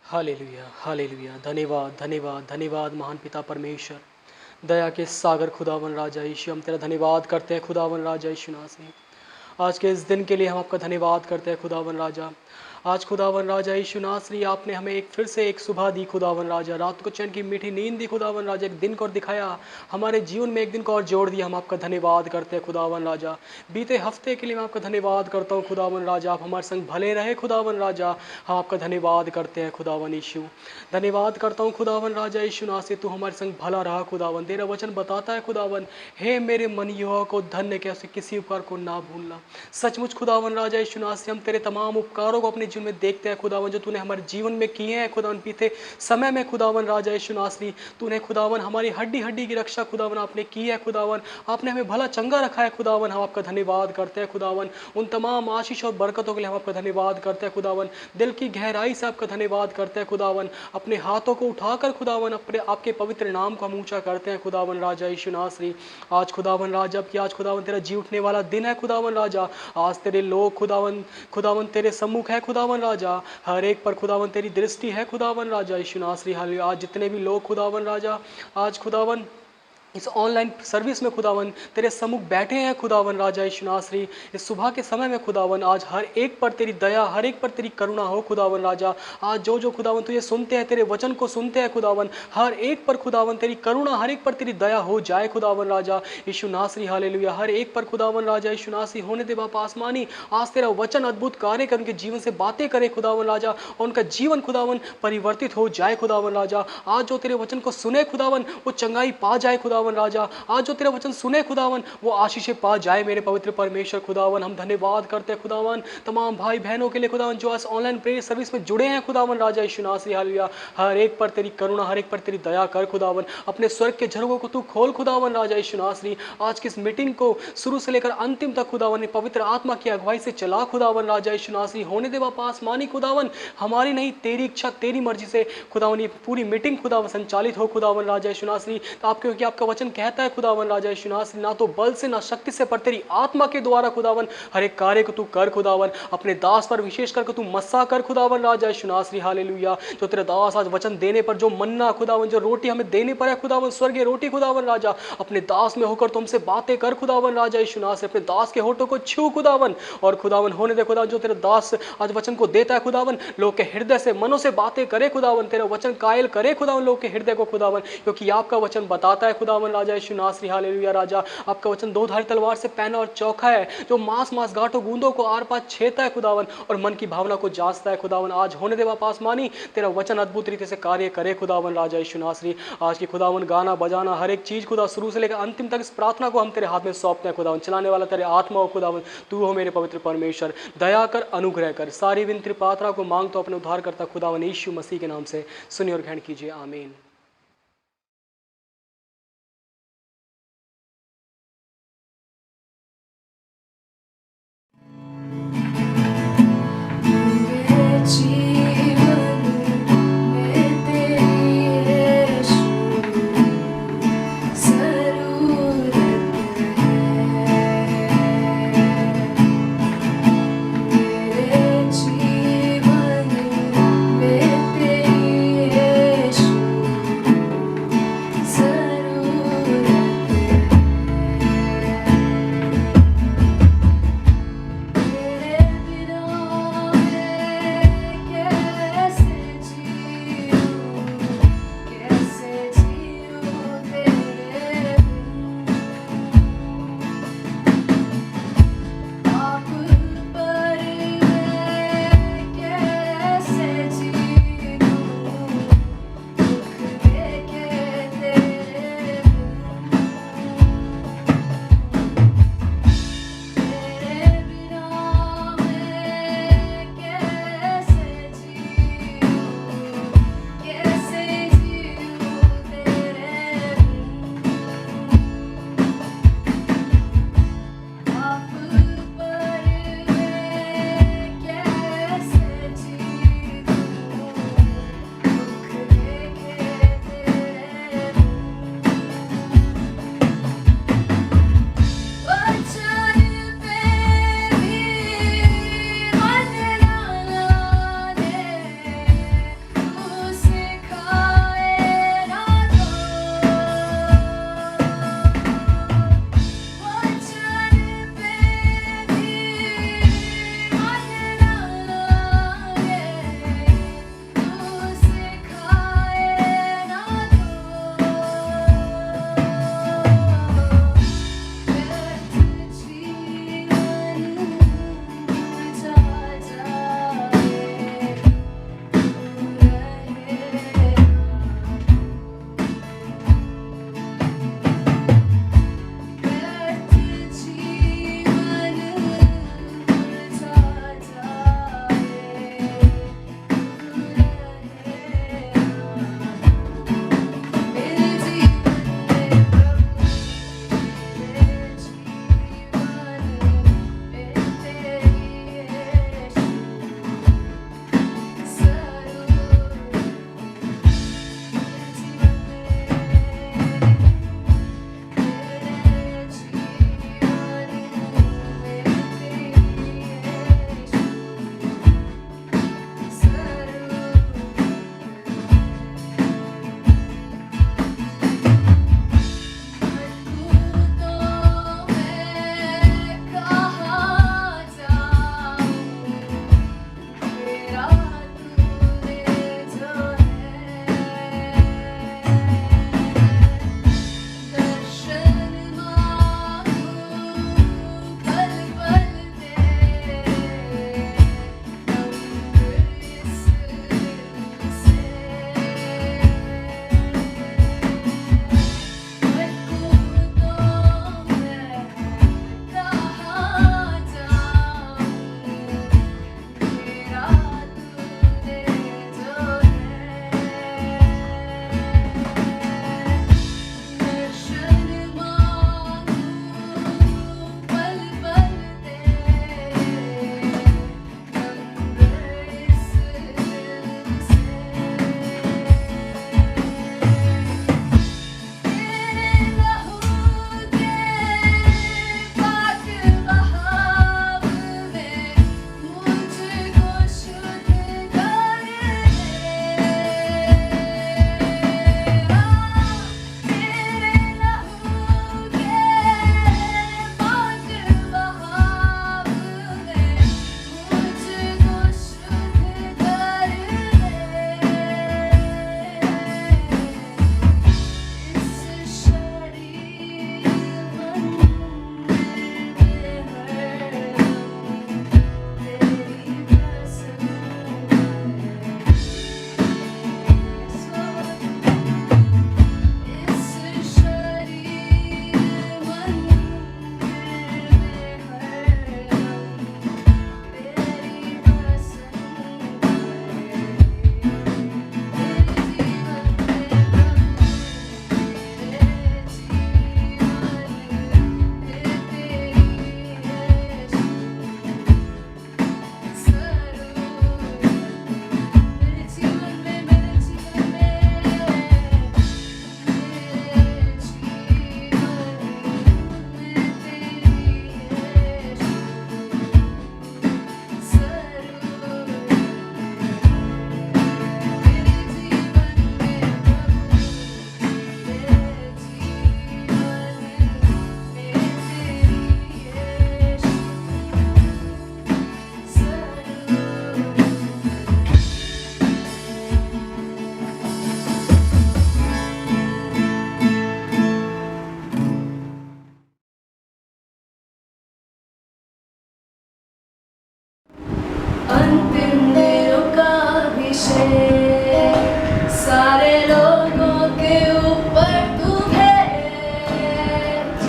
Hallelujah hallelujah. धन्यवाद धन्यवाद धन्यवाद महान पिता परमेश्वर, दया के सागर खुदावन राजा यीशु, हम तेरा धन्यवाद करते हैं खुदावन राजा यीशु नासरी। आज के इस दिन के लिए हम आपका धन्यवाद करते हैं खुदावन राजा। आज खुदावन राजा यीशु नासरी, आपने हमें एक फिर से एक सुबह दी खुदावन राजा, रात को चैन की मीठी नींद दी खुदावन राजा, एक दिन को और दिखाया, हमारे जीवन में एक दिन को और जोड़ दिया। हम आपका धन्यवाद करते हैं खुदावन राजा। बीते हफ्ते के लिए मैं आपका धन्यवाद करता हूँ खुदावन राजा, आप हमारे संग भले रहे खुदावन राजा। हम आपका धन्यवाद करते हैं खुदावन यीशु। धन्यवाद करता हूँ खुदावन राजा यीशु नासरी, तू हमारे संग भला रहा खुदावन। तेरा वचन बताता है खुदावन, हे मेरे मन युवा को धन्य कैसे किसी उपकार को ना भूलना। सचमुच खुदावन राजा यीशु नासरी, हम तेरे तमाम उपकारों को अपने जीवन में देखते हैं खुदावन, जो तूने हमारे जीवन में किए हैं खुदावन। बीते समय में खुदावन राजा यीशु नासरी, तूने खुदावन हमारी हड्डी हड्डी की रक्षा खुदावन आपने की है खुदावन। आपने हमें भला चंगा रखा है खुदावन। हम आपका धन्यवाद करते हैं खुदावन। उन तमाम आशीष और बरकतों के लिए हम आपका धन्यवाद करते हैं खुदावन। दिल की गहराई से आपका धन्यवाद करते हैं खुदावन। अपने हाथों को उठाकर खुदावन अपने आपके पवित्र नाम को हम ऊंचा करते हैं खुदावन राजा यीशु नासरी। आज खुदावन राजा, कि आज खुदावन तेरा जी उठने वाला दिन है खुदावन राजा। आज तेरे लोग खुदावन खुदावन तेरे सम्मुख है खुदावन राजा। हर एक पर खुदावन तेरी दृष्टि है खुदावन राजा यीशु नासरी। हालेलुया। आज जितने भी लोग खुदावन राजा आज खुदावन इस ऑनलाइन सर्विस में खुदावन तेरे सम्मुख बैठे हैं खुदावन राजा यीशु नासरी, इस सुबह के समय में खुदावन आज हर एक पर तेरी दया, हर एक पर तेरी करुणा हो खुदावन राजा। आज जो जो खुदावन तुझे सुनते हैं, तेरे वचन को सुनते हैं खुदावन, हर एक पर खुदावन तेरी करुणा, हर एक पर तेरी दया हो जाए खुदावन राजा यीशु नासरी। हालेलुया। हर एक पर खुदावन राजा यीशु नासरी होने दे बाप आसमानी, आज तेरा वचन अद्भुत कार्य कर उनके जीवन से बातें करे खुदावन राजा, और उनका जीवन खुदावन परिवर्तित हो जाए खुदावन राजा। आज जो तेरे वचन को सुने खुदावन वो चंगाई पा जाए खुदावन राजा। आज जो तेरा वचन सुने खुदावन वो आशीषें पा जाए मेरे पवित्र परमेश्वर खुदावन। हम धन्यवाद करते हैं खुदावन तमाम भाई बहनों के लिए खुदावन, जो आज ऑनलाइन प्रेयर सर्विस में जुड़े हैं खुदावन राजा यीशु नासरी। हालेलुया। हर एक पर तेरी करुणा, हर एक पर तेरी दया कर खुदावन। अपने स्वर्ग के झरोखों को तू खोल खुदावन राजा यीशु नासरी। आज की इस मीटिंग को शुरू से लेकर अंतिम तक खुदावन ने पवित्र आत्मा की अगुवाई से चला खुदावन राजा यीशु नासरी। होने दे बाप आसमानी खुदावन, हमारी नहीं तेरी इच्छा तेरी मर्जी से खुदावन ये पूरी मीटिंग खुदावन संचालित हो खुदावन राजा यीशु नासरी। तो आप क्योंकि आपका वचन कहता है खुदावन राजा यीशु नासरी, ना तो बल से ना शक्ति से पर तेरी आत्मा के द्वारा खुदावन हर एक कार्य को तू कर खुदावन। अपने दास पर विशेष करके तू मस्सा कर खुदावन राजा यीशु नासरी। हालेलुया। जो तेरे दास आज वचन देने पर, जो मन्ना खुदावन, जो रोटी हमें देने पर है खुदावन, स्वर्गीय रोटी खुदावन राजा, अपने दास में होकर तुमसे बातें कर खुदावन राजा यीशु नासरी। अपने दास के होठों को छू खुदावन, और खुदावन होने दे खुदावन जो तेरे दास आज वचन को देता है खुदावन, लोग के हृदय से मनों से बातें करे खुदावन। तेरा वचन कायल करे खुदावन लोग के हृदय को खुदावन, क्योंकि आपका वचन बताता है खुदावन राजा यीशु नासरी। हालेलुया राजा। आपका वचन दो धारी तलवार से पैना और चौखा है, जो मांस मांस गांठों गूंदों को आर पार छेदता है खुदावन, और मन की भावना को जांचता है खुदावन। आज होने दे बाप आसमानी तेरा वचन अद्भुत रीति से कार्य करे खुदावन राजा यीशु नासरी। आज की खुदावन गाना बजाना हर एक चीज खुदा शुरू से लेकर अंतिम तक इस प्रार्थना को हम तेरे हाथ में सौंपते हैं खुदावन। चलाने वाला तेरे आत्मा हो खुदावन, तू हो मेरे पवित्र परमेश्वर। दया कर, अनुग्रह कर। सारी विनती प्रार्थना को मांग तो अपने उद्धार करता खुदावन यीशु मसीह के नाम से सुनिए और ग्रहण कीजिए। आमीन। अंतिम दिनों का अभिषेक, सारे लोगों के ऊपर तू भेज।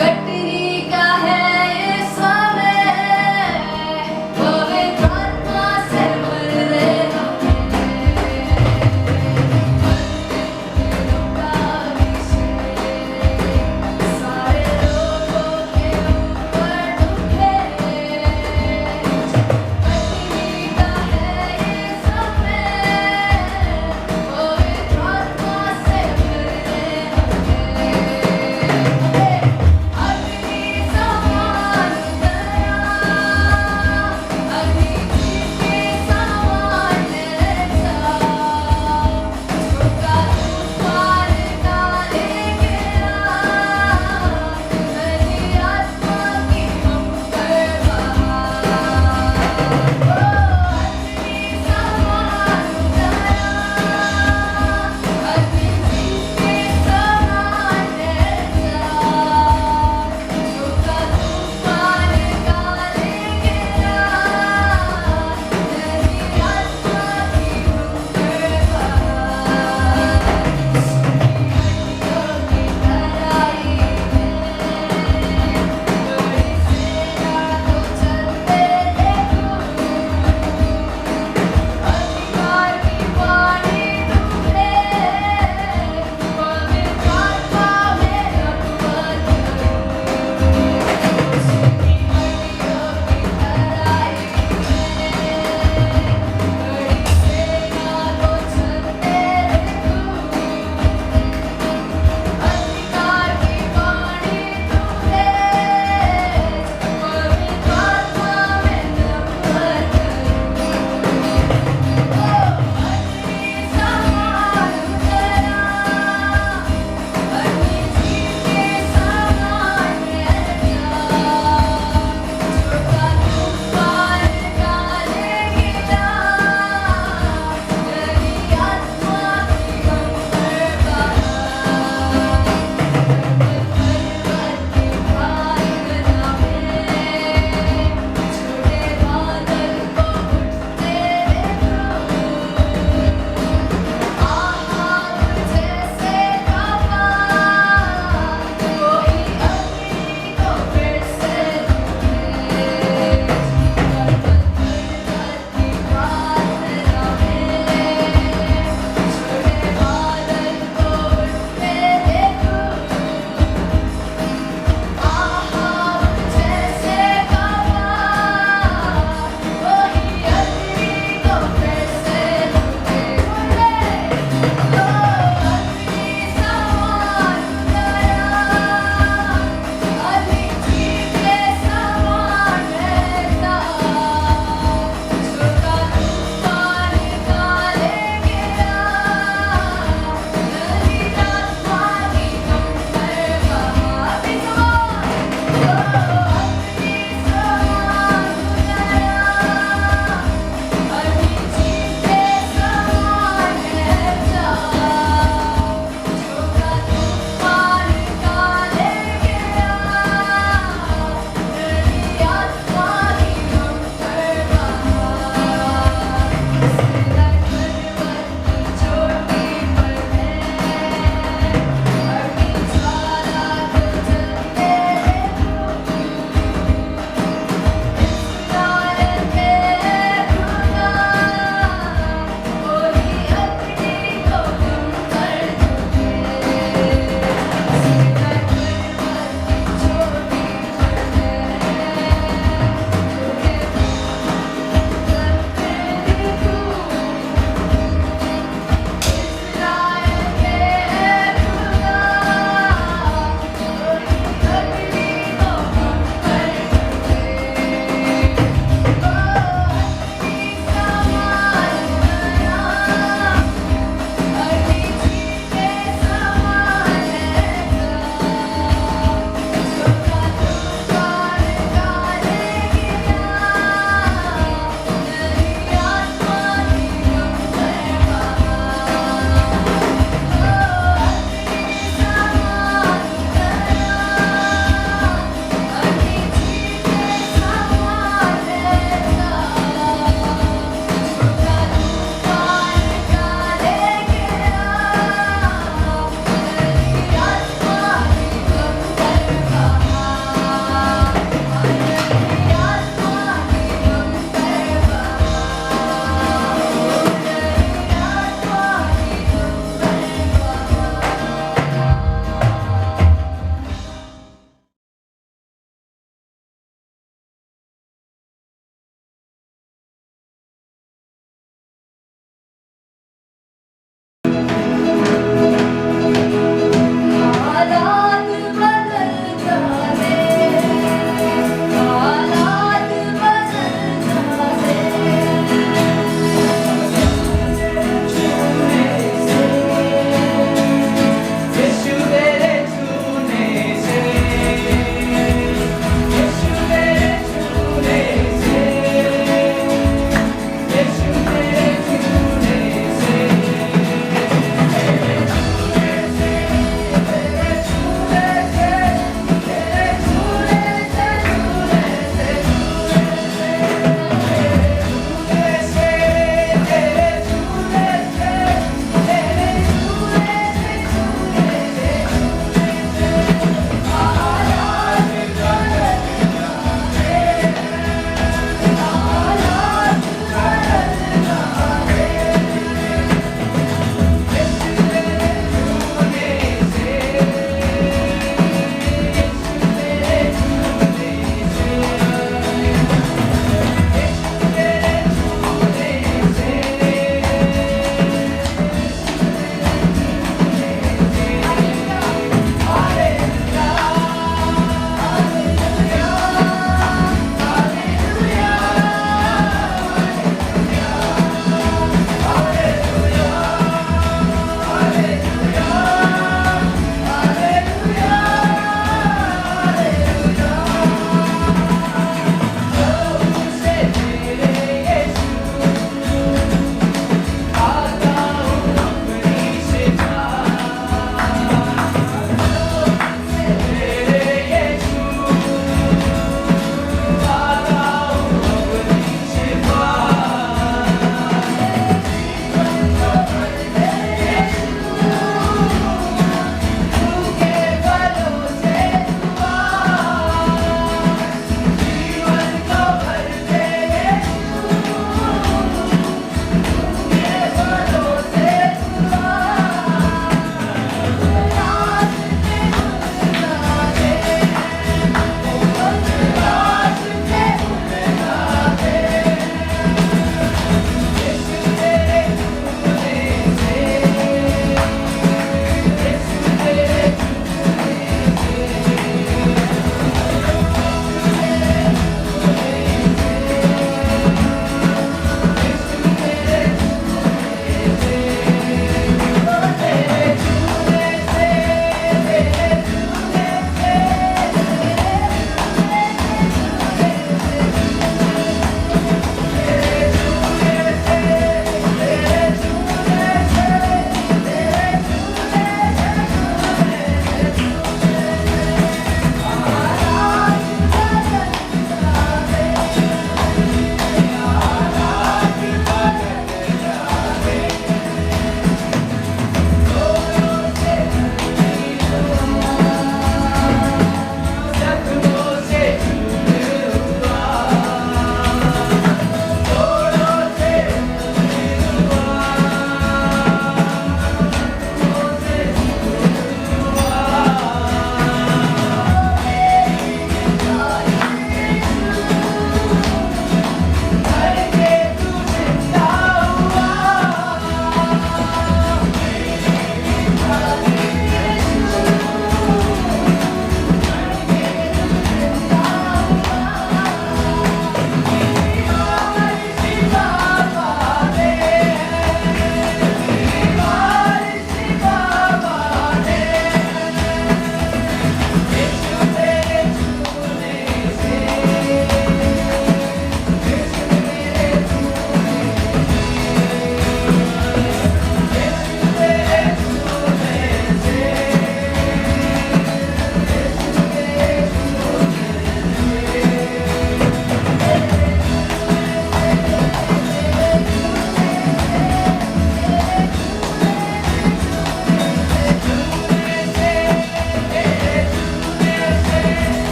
कटनी का है ये समय, पवित्र आत्मा से भर दे हमें। दिनों का अभिषेक, सारे लोगों के ऊपर तू भेज। कटनी का है ये समय,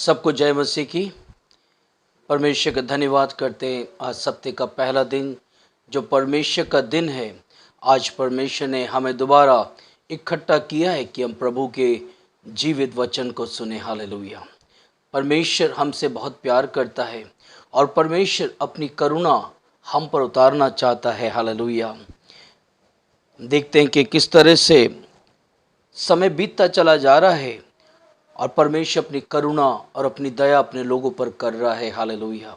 सबको जय मसीह की। परमेश्वर का धन्यवाद करते हैं। आज सप्ताह का पहला दिन जो परमेश्वर का दिन है, आज परमेश्वर ने हमें दोबारा इकट्ठा किया है कि हम प्रभु के जीवित वचन को सुने। हालेलुया। परमेश्वर हमसे बहुत प्यार करता है और परमेश्वर अपनी करुणा हम पर उतारना चाहता है। हालेलुया। देखते हैं कि किस तरह से समय बीतता चला जा रहा है और परमेश्वर अपनी करुणा और अपनी दया अपने लोगों पर कर रहा है। हालेलुया।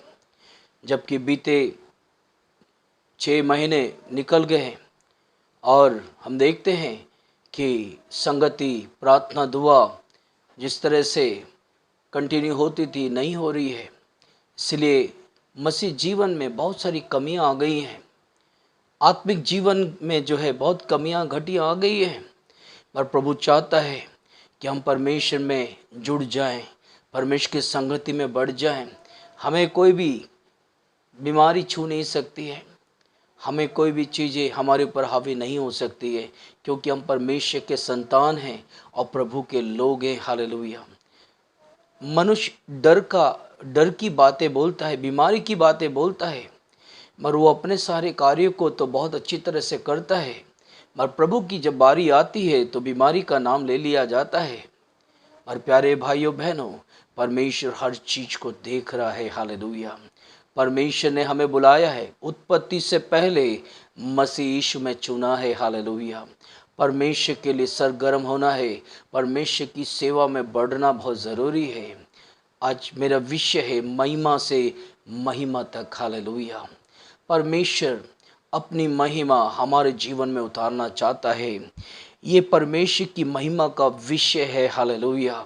जबकि बीते 6 महीने निकल गए हैं और हम देखते हैं कि संगति, प्रार्थना, दुआ जिस तरह से कंटिन्यू होती थी नहीं हो रही है। इसलिए मसीह जीवन में बहुत सारी कमियां आ गई हैं। आत्मिक जीवन में जो है बहुत कमियां घटियां आ गई हैं। पर प्रभु चाहता है कि हम परमेश्वर में जुड़ जाएं, परमेश्वर की संगति में बढ़ जाएं। हमें कोई भी बीमारी छू नहीं सकती है, हमें कोई भी चीज़ें हमारे ऊपर हावी नहीं हो सकती है, क्योंकि हम परमेश्वर के संतान हैं और प्रभु के लोग हैं। हालेलुया। मनुष्य डर की बातें बोलता है, बीमारी की बातें बोलता है, मगर वो अपने सारे कार्यों को तो बहुत अच्छी तरह से करता है। मगर प्रभु की जब बारी आती है तो बीमारी का नाम ले लिया जाता है। और प्यारे भाइयों बहनों, परमेश्वर हर चीज को देख रहा है। हालेलुया। परमेश्वर ने हमें बुलाया है, उत्पत्ति से पहले मसीह यीशु में चुना है। हालेलुया। परमेश्वर के लिए सरगर्म होना है, परमेश्वर की सेवा में बढ़ना बहुत ज़रूरी है। आज मेरा विषय है महिमा से महिमा तक। हालेलुया। परमेश्वर अपनी महिमा हमारे जीवन में उतारना चाहता है। ये परमेश्वर की महिमा का विषय है। Hallelujah.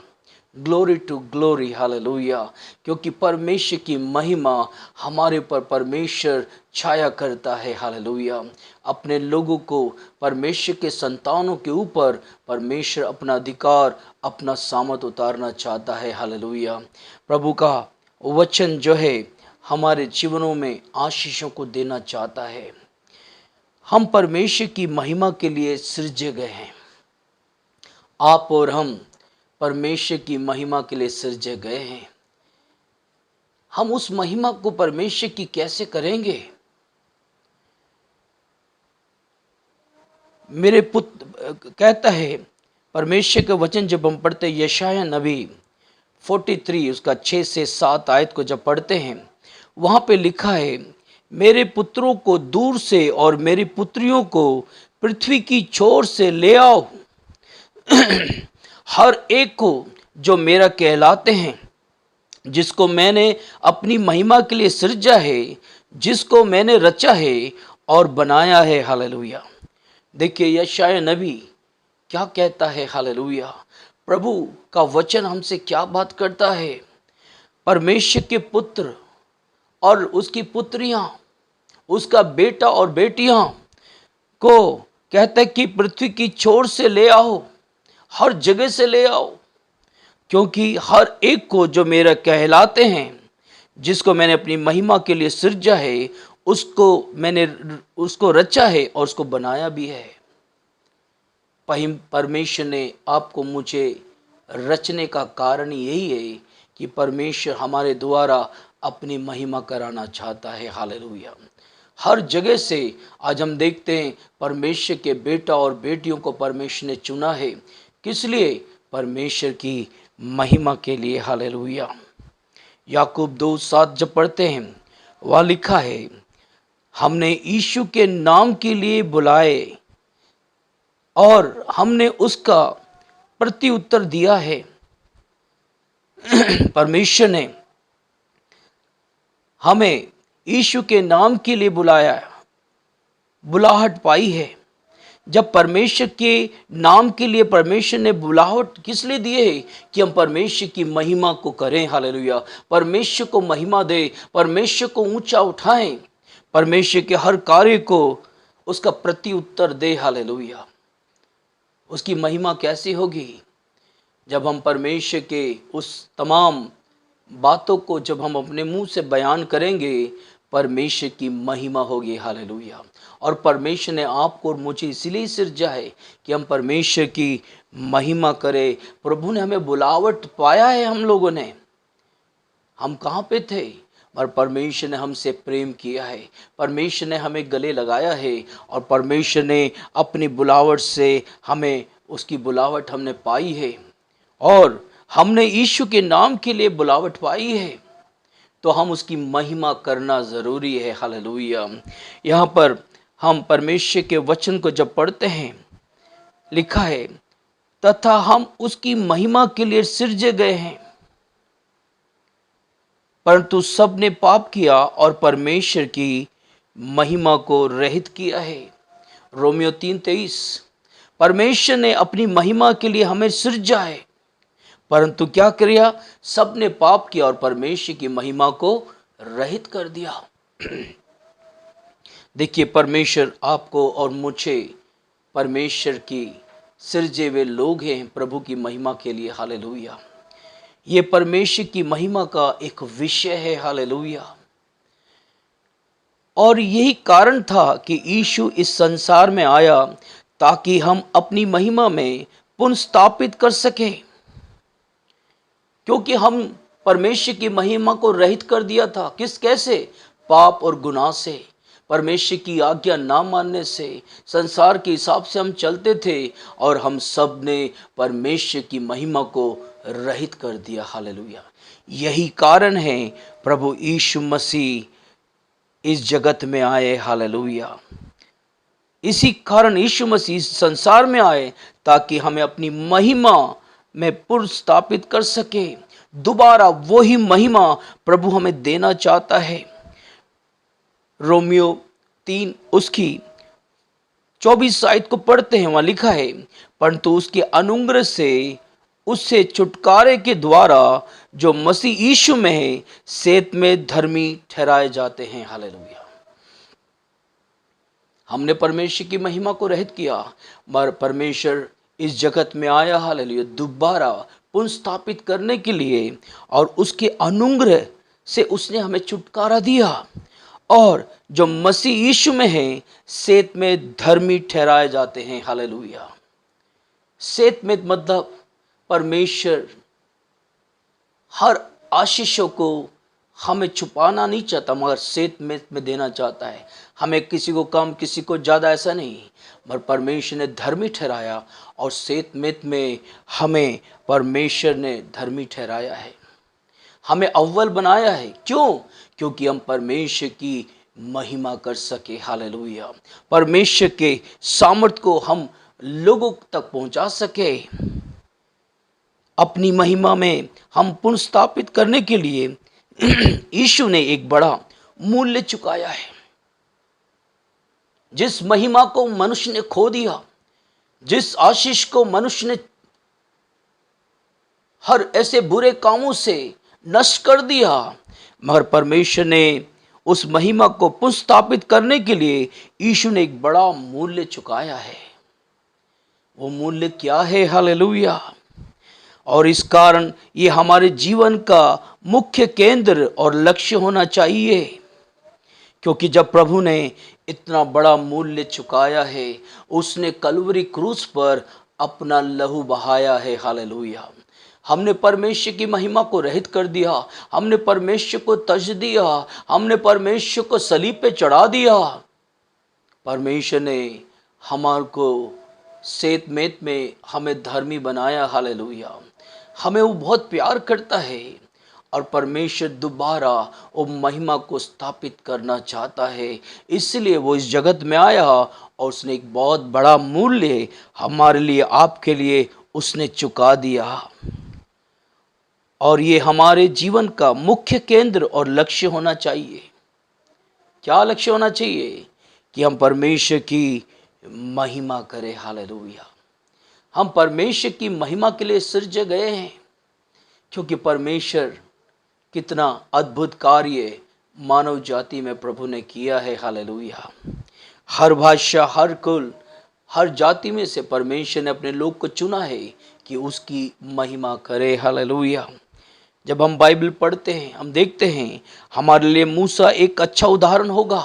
Glory to glory. Hallelujah. क्योंकि परमेश्वर की महिमा हमारे ऊपर परमेश्वर छाया करता है। हालेलुया। अपने लोगों को, परमेश्वर के संतानों के ऊपर परमेश्वर अपना अधिकार, अपना सामर्थ उतारना चाहता है। हालेलुया। प्रभु का वचन जो है हमारे जीवनों में आशीषों को देना चाहता है। हम परमेश्वर की महिमा के लिए सृजे गए हैं। आप और हम परमेश्वर की महिमा के लिए सृजे गए हैं। हम उस महिमा को परमेश्वर की कैसे करेंगे? मेरे पुत्र कहता है परमेश्वर के वचन जब हम पढ़ते हैं, यशाया नबी 43 उसका 6 से 7 आयत को जब पढ़ते हैं, वहाँ पे लिखा है, मेरे पुत्रों को दूर से और मेरी पुत्रियों को पृथ्वी की छोर से ले आओ, हर एक को जो मेरा कहलाते हैं, जिसको मैंने अपनी महिमा के लिए सृजा है, जिसको मैंने रचा है और बनाया है। हालेलुया। देखिए यशाया नबी क्या कहता है। हालेलुया। प्रभु का वचन हमसे क्या बात करता है। परमेश्वर के पुत्र और उसकी पुत्रियां, उसका बेटा और बेटियां को कहता है कि पृथ्वी की छोर से ले आओ, हर जगह से ले आओ, क्योंकि हर एक को जो मेरा कहलाते हैं, जिसको मैंने अपनी महिमा के लिए सृजा है, उसको रचा है और उसको बनाया भी है। परमेश्वर ने आपको मुझे रचने का कारण यही है कि परमेश्वर हमारे द्वारा अपनी महिमा कराना चाहता है। हालेलुया। हर जगह से आज हम देखते हैं परमेश्वर के बेटा और बेटियों को परमेश्वर ने चुना है। किस लिए? परमेश्वर की महिमा के लिए। हालेलुया। याकूब 2:7 जब पढ़ते हैं, वहाँ लिखा है, हमने यीशु के नाम के लिए बुलाए और हमने उसका प्रति उत्तर दिया है। परमेश्वर ने हमें यीशु के नाम के लिए बुलाया, बुलाहट पाई है। जब परमेश्वर के नाम के लिए परमेश्वर ने बुलाहट किस लिए दी है? कि हम परमेश्वर की महिमा को करें। हालेलुया। परमेश्वर को महिमा दे, परमेश्वर को ऊंचा उठाएं, परमेश्वर के हर कार्य को उसका प्रति उत्तर दे। हालेलुया। उसकी महिमा कैसी होगी? जब हम परमेश्वर के उस तमाम बातों को जब हम अपने मुंह से बयान करेंगे, परमेश्वर की महिमा होगी। हालेलुया। और परमेश्वर ने आपको और मुझे इसलिए सृजा है कि हम परमेश्वर की महिमा करें। प्रभु ने हमें बुलावट पाया है हम लोगों ने, हम कहाँ पे थे, और परमेश्वर ने हमसे प्रेम किया है, परमेश्वर ने हमें गले लगाया है, और परमेश्वर ने अपनी बुलावट से हमें, उसकी बुलावट हमने पाई है, और हमने यीशु के नाम के लिए बुलावट पाई है, तो हम उसकी महिमा करना ज़रूरी है। हालेलुया। यहाँ पर हम परमेश्वर के वचन को जब पढ़ते हैं, लिखा है तथा हम उसकी महिमा के लिए सिरजे गए हैं, परंतु सब ने पाप किया और परमेश्वर की महिमा को रहित किया है। रोमियो 3:23। परमेश्वर ने अपनी महिमा के लिए हमें सिरजा है, परंतु क्या किया, सब ने पाप किया और परमेश्वर की महिमा को रहित कर दिया। देखिए, परमेश्वर आपको और मुझे परमेश्वर की सिरजे हुए लोग हैं प्रभु की महिमा के लिए। हालेलुया। ये परमेश्वर की महिमा का एक विषय है। हालेलुया। और यही कारण था कि यीशु इस संसार में आया, ताकि हम अपनी महिमा में पुनर्स्थापित कर सकें, क्योंकि हम परमेश्वर की महिमा को रहित कर दिया था। कैसे? पाप और गुनाह से, परमेश्वर की आज्ञा ना मानने से, संसार के हिसाब से हम चलते थे, और हम सब ने परमेश्वर की महिमा को रहित कर दिया। हालेलुया। यही कारण है प्रभु यीशु मसीह इस जगत में आए। हालेलुया। इसी कारण यीशु मसीह इस संसार में आए, ताकि हमें अपनी महिमा में पुनर्स्थापित कर सके। दोबारा वही महिमा प्रभु हमें देना चाहता है। रोमियो 3 उसकी 24 आयत को पढ़ते हैं, वहां लिखा है, परंतु उसके अनुग्रह से उससे छुटकारे के द्वारा जो मसीह यीशु में है, सेत में धर्मी ठहराए जाते हैं। हालेलुया। हमने परमेश्वर की महिमा को रहित किया, मगर परमेश्वर इस जगत में आया। हालेलुया। दोबारा पुनर्स्थापित करने के लिए, और उसके अनुग्रह से उसने हमें छुटकारा दिया, और जो मसीह यीशु में है, सेत में धर्मी ठहराए जाते हैं। हालेलुया। सेत में मतलब परमेश्वर हर आशीषों को हमें छुपाना नहीं चाहता, मगर सेत में देना चाहता है। हमें किसी को कम, किसी को ज़्यादा, ऐसा नहीं, मगर परमेश्वर ने धर्मी ठहराया, और सेत में हमें परमेश्वर ने धर्मी ठहराया है, हमें अव्वल बनाया है। क्यों? क्योंकि हम परमेश्वर की महिमा कर सके। हालेलुया। परमेश्वर के सामर्थ्य को हम लोगों तक पहुंचा सके। अपनी महिमा में हम पुनर्स्थापित करने के लिए यीशु ने एक बड़ा मूल्य चुकाया है। जिस महिमा को मनुष्य ने खो दिया, जिस आशीष को मनुष्य ने हर ऐसे बुरे कामों से नष्ट कर दिया, मगर परमेश्वर ने उस महिमा को पुनर्स्थापित करने के लिए यीशु ने एक बड़ा मूल्य चुकाया है। वो मूल्य क्या है? हालेलुया। और इस कारण ये हमारे जीवन का मुख्य केंद्र और लक्ष्य होना चाहिए, क्योंकि जब प्रभु ने इतना बड़ा मूल्य चुकाया है, उसने कलवरी क्रूस पर अपना लहू बहाया है। हालेलुया। हमने परमेश्वर की महिमा को रहित कर दिया, हमने परमेश्वर को तज दिया, हमने परमेश्वर को सलीब पे चढ़ा दिया। परमेश्वर ने हमारे को सेत में हमें धर्मी बनाया। हालेलुया। हमें वो बहुत प्यार करता है, और परमेश्वर दोबारा वो महिमा को स्थापित करना चाहता है। इसलिए वो इस जगत में आया, और उसने एक बहुत बड़ा मूल्य हमारे लिए, आपके लिए उसने चुका दिया। और ये हमारे जीवन का मुख्य केंद्र और लक्ष्य होना चाहिए। क्या लक्ष्य होना चाहिए? कि हम परमेश्वर की महिमा करें। हालेलुया। हम परमेश्वर की महिमा के लिए सृजे गए हैं, क्योंकि परमेश्वर कितना अद्भुत कार्य मानव जाति में प्रभु ने किया है। हालेलुया। हर भाषा, हर कुल, हर जाति में से परमेश्वर ने अपने लोग को चुना है कि उसकी महिमा करे। हालेलुया। जब हम बाइबल पढ़ते हैं, हम देखते हैं, हमारे लिए मूसा एक अच्छा उदाहरण होगा।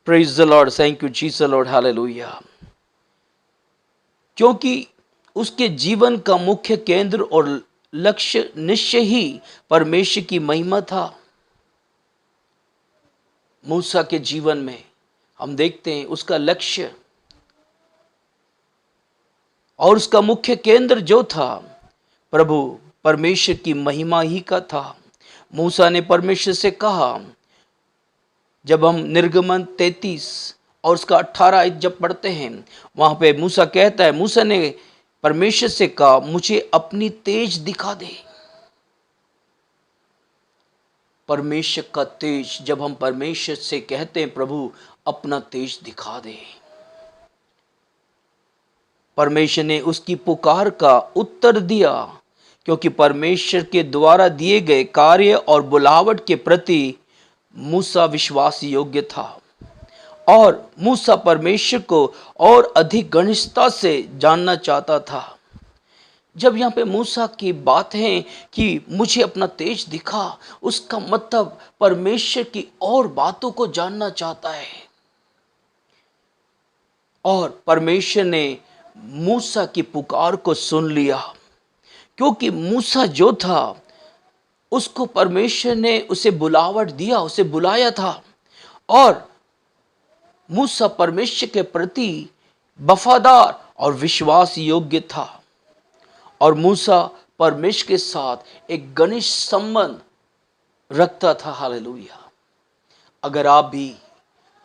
Praise the Lord, thank you Jesus Lord. Hallelujah. क्योंकि उसके जीवन का मुख्य केंद्र और लक्ष्य निश्चय ही परमेश्वर की महिमा था। मूसा के जीवन में हम देखते हैं उसका लक्ष्य और उसका मुख्य केंद्र जो था प्रभु परमेश्वर की महिमा ही का था। मूसा ने परमेश्वर से कहा, जब हम निर्गमन 33 और उसका 18 जब पढ़ते हैं, वहां पे मूसा कहता है, मूसा ने परमेश्वर से कहा, मुझे अपनी तेज दिखा दे। परमेश्वर का तेज, जब हम परमेश्वर से कहते हैं प्रभु अपना तेज दिखा दे, परमेश्वर ने उसकी पुकार का उत्तर दिया, क्योंकि परमेश्वर के द्वारा दिए गए कार्य और बुलावट के प्रति मूसा विश्वास योग्य था और मूसा परमेश्वर को और अधिक घनिष्ठता से जानना चाहता था। जब यहाँ पे मूसा की बात है कि मुझे अपना तेज दिखा, उसका मतलब परमेश्वर की और बातों को जानना चाहता है। और परमेश्वर ने मूसा की पुकार को सुन लिया, क्योंकि मूसा जो था उसको परमेश्वर ने उसे बुलावट दिया, उसे बुलाया था और मूसा परमेश्वर के प्रति वफादार और विश्वास योग्य था और मूसा परमेश्वर के साथ एक घनिष्ठ संबंध रखता था। हालेलुया। अगर आप भी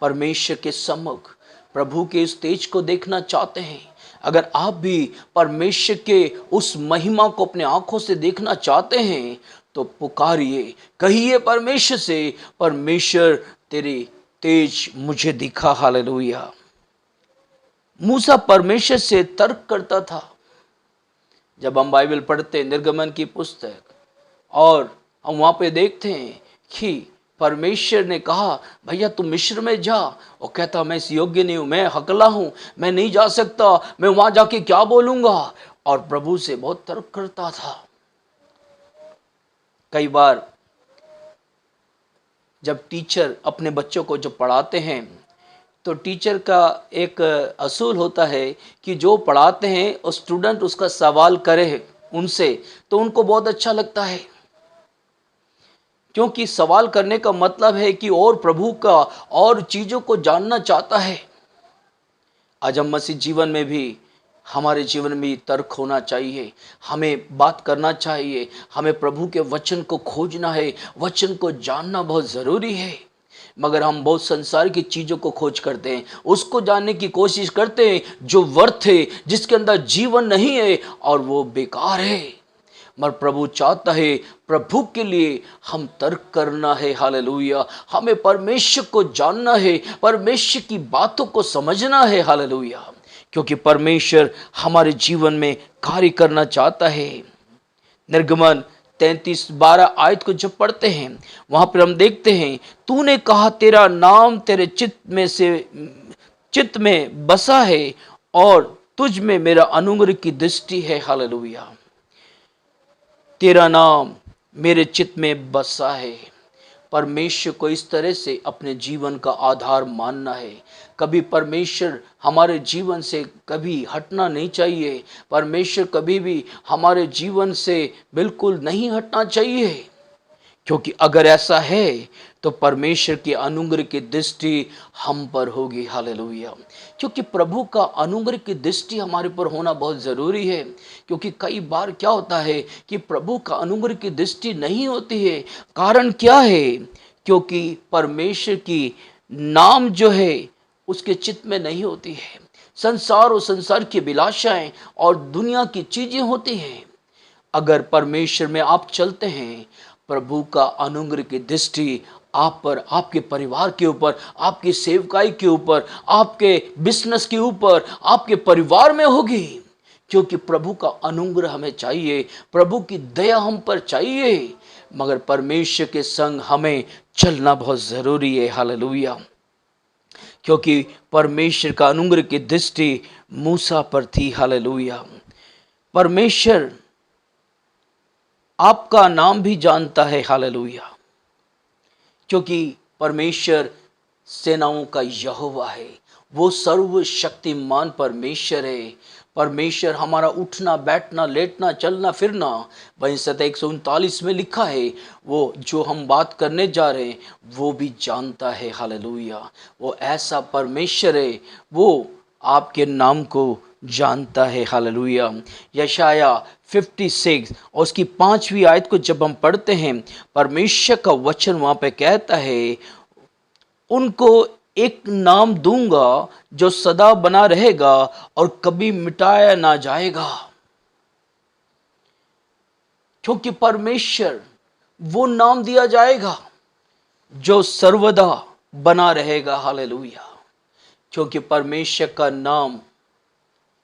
परमेश्वर के सम्मुख प्रभु के इस तेज को देखना चाहते हैं, अगर आप भी परमेश्वर के उस महिमा को अपने आंखों से देखना चाहते हैं, तो पुकारिए, कहिए परमेश्वर से, परमेश्वर तेरी तेज मुझे दिखा। हालेलुया। मूसा परमेश्वर से तर्क करता था। जब हम बाइबल पढ़ते हैं, निर्गमन की पुस्तक, और हम वहां पे देखते हैं कि परमेश्वर ने कहा, भैया तुम मिस्र में जा, और कहता मैं इस योग्य नहीं हूं, मैं हकला हूं, मैं नहीं जा सकता, मैं वहां जाके क्या बोलूंगा, और प्रभु से बहुत तर्क करता था। कई बार जब टीचर अपने बच्चों को जब पढ़ाते हैं, तो टीचर का एक असूल होता है कि जो पढ़ाते हैं और स्टूडेंट उसका सवाल करे उनसे, तो उनको बहुत अच्छा लगता है, क्योंकि सवाल करने का मतलब है कि और प्रभु का और चीज़ों को जानना चाहता है। आज हम मसीह जीवन में भी, हमारे जीवन में भी तर्क होना चाहिए, हमें बात करना चाहिए, हमें प्रभु के वचन को खोजना है, वचन को जानना बहुत ज़रूरी है। मगर हम बहुत संसार की चीज़ों को खोज करते हैं, उसको जानने की कोशिश करते हैं जो व्यर्थ है, जिसके अंदर जीवन नहीं है और वो बेकार है। मगर प्रभु चाहता है, प्रभु के लिए हम तर्क करना है। हालेलुया। हमें परमेश्वर को जानना है, परमेश्वर की बातों को समझना है। हालेलुया। क्योंकि परमेश्वर हमारे जीवन में कार्य करना चाहता है। निर्गमन 33:12 आयत को जब पढ़ते हैं, वहां पर हम देखते हैं, तूने कहा तेरा नाम तेरे चित्त में बसा है और तुझ में मेरा अनुग्रह की दृष्टि है। हालेलुया। तेरा नाम मेरे चित्त में बसा है। परमेश्वर को इस तरह से अपने जीवन का आधार मानना है। कभी परमेश्वर हमारे जीवन से कभी हटना नहीं चाहिए। परमेश्वर कभी भी हमारे जीवन से बिल्कुल नहीं हटना चाहिए, क्योंकि अगर ऐसा है तो परमेश्वर की अनुग्रह की दृष्टि हम पर होगी। हालेलुया। क्योंकि प्रभु का अनुग्रह की दृष्टि हमारे पर होना बहुत ज़रूरी है, क्योंकि कई बार क्या होता है कि प्रभु का अनुग्रह की दृष्टि नहीं होती है। कारण क्या है? क्योंकि परमेश्वर की नाम जो है उसके चित्त में नहीं होती है। संसार और संसार की अभिलाषाएं और दुनिया की चीज़ें होती हैं। अगर परमेश्वर में आप चलते हैं, प्रभु का अनुग्रह की दृष्टि आप पर, आपके परिवार के ऊपर, आपकी सेवकाई के ऊपर, आपके बिजनेस के ऊपर, आपके परिवार में होगी। क्योंकि प्रभु का अनुग्रह हमें चाहिए, प्रभु की दया हम पर चाहिए, मगर परमेश्वर के संग हमें चलना बहुत ज़रूरी है। हालेलुया। क्योंकि परमेश्वर का अनुग्रह की दृष्टि मूसा पर थी। हालेलुया। परमेश्वर आपका नाम भी जानता है। हालेलुया। क्योंकि परमेश्वर सेनाओं का यहोवा है, वो सर्वशक्तिमान परमेश्वर है। परमेश्वर हमारा उठना बैठना लेटना चलना फिरना, वहीं सतह 139 में लिखा है वो जो हम बात करने जा रहे हैं वो भी जानता है। हालेलुया। वो ऐसा परमेश्वर है, वो आपके नाम को जानता है। हालेलुया। यशाया 56 और उसकी 5वीं आयत को जब हम पढ़ते हैं, परमेश्वर का वचन वहाँ पे कहता है, उनको एक नाम दूंगा जो सदा बना रहेगा और कभी मिटाया ना जाएगा। क्योंकि परमेश्वर वो नाम दिया जाएगा जो सर्वदा बना रहेगा। हालेलुया। क्योंकि परमेश्वर का नाम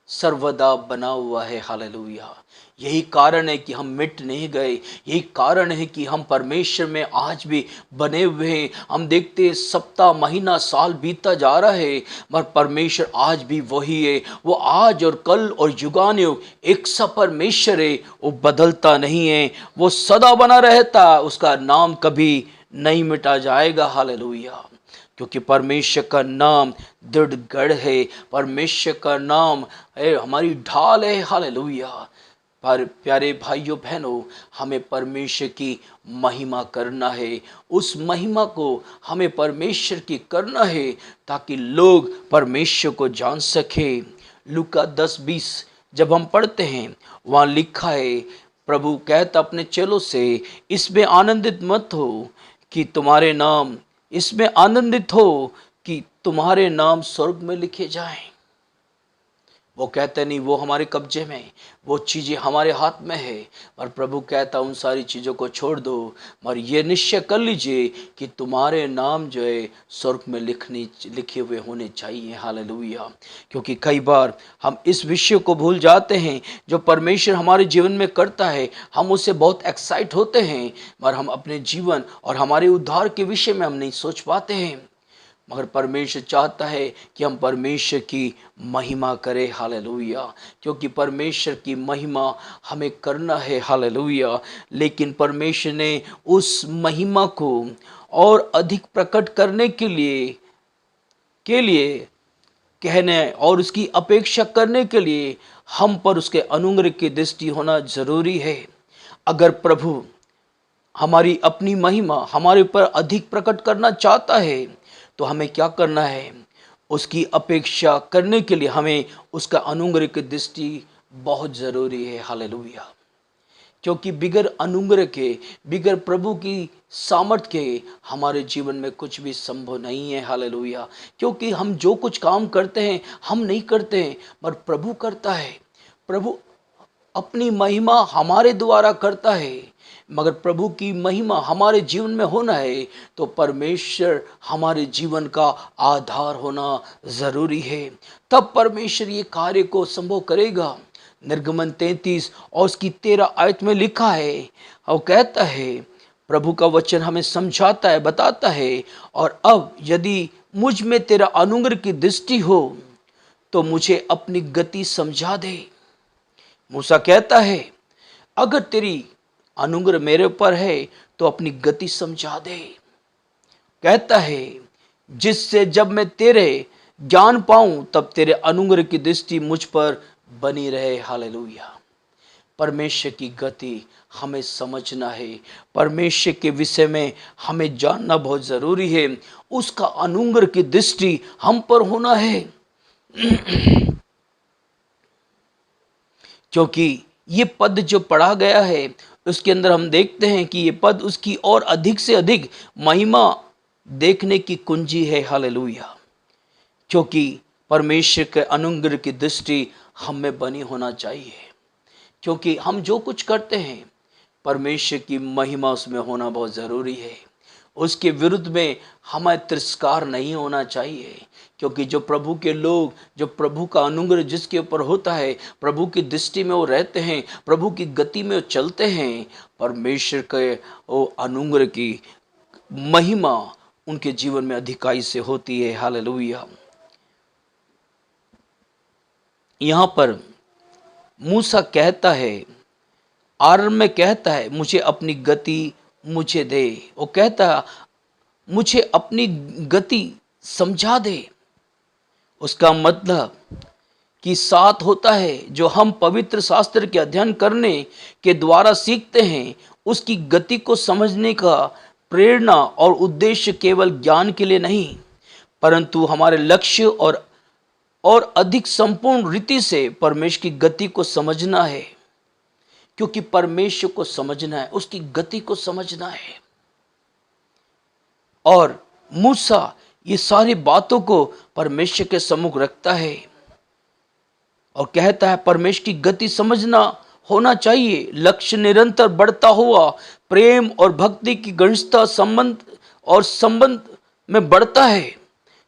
सर्वदा बना हुआ है। हालेलुया। यही कारण है कि हम मिट नहीं गए, यही कारण है कि हम परमेश्वर में आज भी बने हुए हैं। हम देखते हैं सप्ताह महीना साल बीतता जा रहा है, मगर परमेश्वर आज भी वही है। वो आज और कल और युगानुयुग एक सा परमेश्वर है, वो बदलता नहीं है, वो सदा बना रहता, उसका नाम कभी नहीं मिटा जाएगा। हालेलुया। क्योंकि परमेश्वर का नाम दृढ़ गढ़ है, परमेश्वर का नाम है हमारी ढाल है। हालेलुया। पर प्यारे भाइयों बहनों, हमें परमेश्वर की महिमा करना है, उस महिमा को हमें परमेश्वर की करना है ताकि लोग परमेश्वर को जान सके। लूका 10:20 जब हम पढ़ते हैं, वहाँ लिखा है, प्रभु कहता अपने चेलों से, इसमें आनंदित मत हो कि तुम्हारे नाम, इसमें आनंदित हो कि तुम्हारे नाम स्वर्ग में लिखे जाएं। वो कहते नहीं वो हमारे कब्जे में, वो चीज़ें हमारे हाथ में है, और प्रभु कहता उन सारी चीज़ों को छोड़ दो, और ये निश्चय कर लीजिए कि तुम्हारे नाम जो है स्वर्ग में लिखे हुए होने चाहिए। हालेलुया। क्योंकि कई बार हम इस विषय को भूल जाते हैं जो परमेश्वर हमारे जीवन में करता है, हम उससे बहुत एक्साइट होते हैं, मगर हम अपने जीवन और हमारे उद्धार के विषय में हम नहीं सोच पाते हैं। मगर परमेश्वर चाहता है कि हम परमेश्वर की महिमा करें। हालेलुया। क्योंकि परमेश्वर की महिमा हमें करना है। हालेलुया। लेकिन परमेश्वर ने उस महिमा को और अधिक प्रकट करने के लिए कहने और उसकी अपेक्षा करने के लिए हम पर उसके अनुग्रह की दृष्टि होना जरूरी है। अगर प्रभु हमारी अपनी महिमा हमारे ऊपर अधिक प्रकट करना चाहता है तो हमें क्या करना है? उसकी अपेक्षा करने के लिए हमें उसका अनुग्रह की दृष्टि बहुत ज़रूरी है। हालेलुया। क्योंकि बिगर अनुग्रह के, बिगर प्रभु की सामर्थ के हमारे जीवन में कुछ भी संभव नहीं है। हालेलुया। क्योंकि हम जो कुछ काम करते हैं हम नहीं करते हैं, पर प्रभु करता है। प्रभु अपनी महिमा हमारे द्वारा करता है। मगर प्रभु की महिमा हमारे जीवन में होना है तो परमेश्वर हमारे जीवन का आधार होना ज़रूरी है, तब परमेश्वर ये कार्य को संभव करेगा। निर्गमन 33 और उसकी 13 आयत में लिखा है, और कहता है, प्रभु का वचन हमें समझाता है, बताता है, और अब यदि मुझ में तेरा अनुग्रह की दृष्टि हो तो मुझे अपनी गति समझा दे। मूसा कहता है, अगर तेरी अनुग्रह मेरे ऊपर है तो अपनी गति समझा दे। कहता है, जिससे जब मैं तेरे ज्ञान पाऊं तब तेरे अनुग्रह की दृष्टि मुझ पर बनी रहे। हालेलुया। परमेश्वर की गति हमें समझना है, परमेश्वर के विषय में हमें जानना बहुत ज़रूरी है। उसका अनुग्रह की दृष्टि हम पर होना है। क्योंकि ये पद जो पढ़ा गया है उसके अंदर हम देखते हैं कि ये पद उसकी और अधिक से अधिक महिमा देखने की कुंजी है। हालेलुया। क्योंकि परमेश्वर के अनुग्रह की दृष्टि हम में बनी होना चाहिए। क्योंकि हम जो कुछ करते हैं परमेश्वर की महिमा उसमें होना बहुत ज़रूरी है। उसके विरुद्ध में हमें तिरस्कार नहीं होना चाहिए। क्योंकि जो प्रभु के लोग, जो प्रभु का अनुग्रह जिसके ऊपर होता है, प्रभु की दृष्टि में वो रहते हैं, प्रभु की गति में वो चलते हैं, परमेश्वर के वो अनुग्रह की महिमा उनके जीवन में अधिकाई से होती है। हालेलुया। यहाँ पर मूसा कहता है, आरंभ में कहता है, मुझे अपनी गति मुझे दे। वो कहता मुझे अपनी गति समझा दे। उसका मतलब की साथ होता है, जो हम पवित्र शास्त्र के अध्ययन करने के द्वारा सीखते हैं, उसकी गति को समझने का प्रेरणा और उद्देश्य केवल ज्ञान के लिए नहीं, परंतु हमारे लक्ष्य और अधिक संपूर्ण रीति से परमेश्वर की गति को समझना है। क्योंकि परमेश्वर को समझना है, उसकी गति को समझना है। और मूसा ये सारी बातों को परमेश्वर के सम्मुख रखता है और कहता है परमेश्वर की गति समझना होना चाहिए। लक्ष्य निरंतर बढ़ता हुआ प्रेम और भक्ति की घनिष्ठता संबंध में बढ़ता है।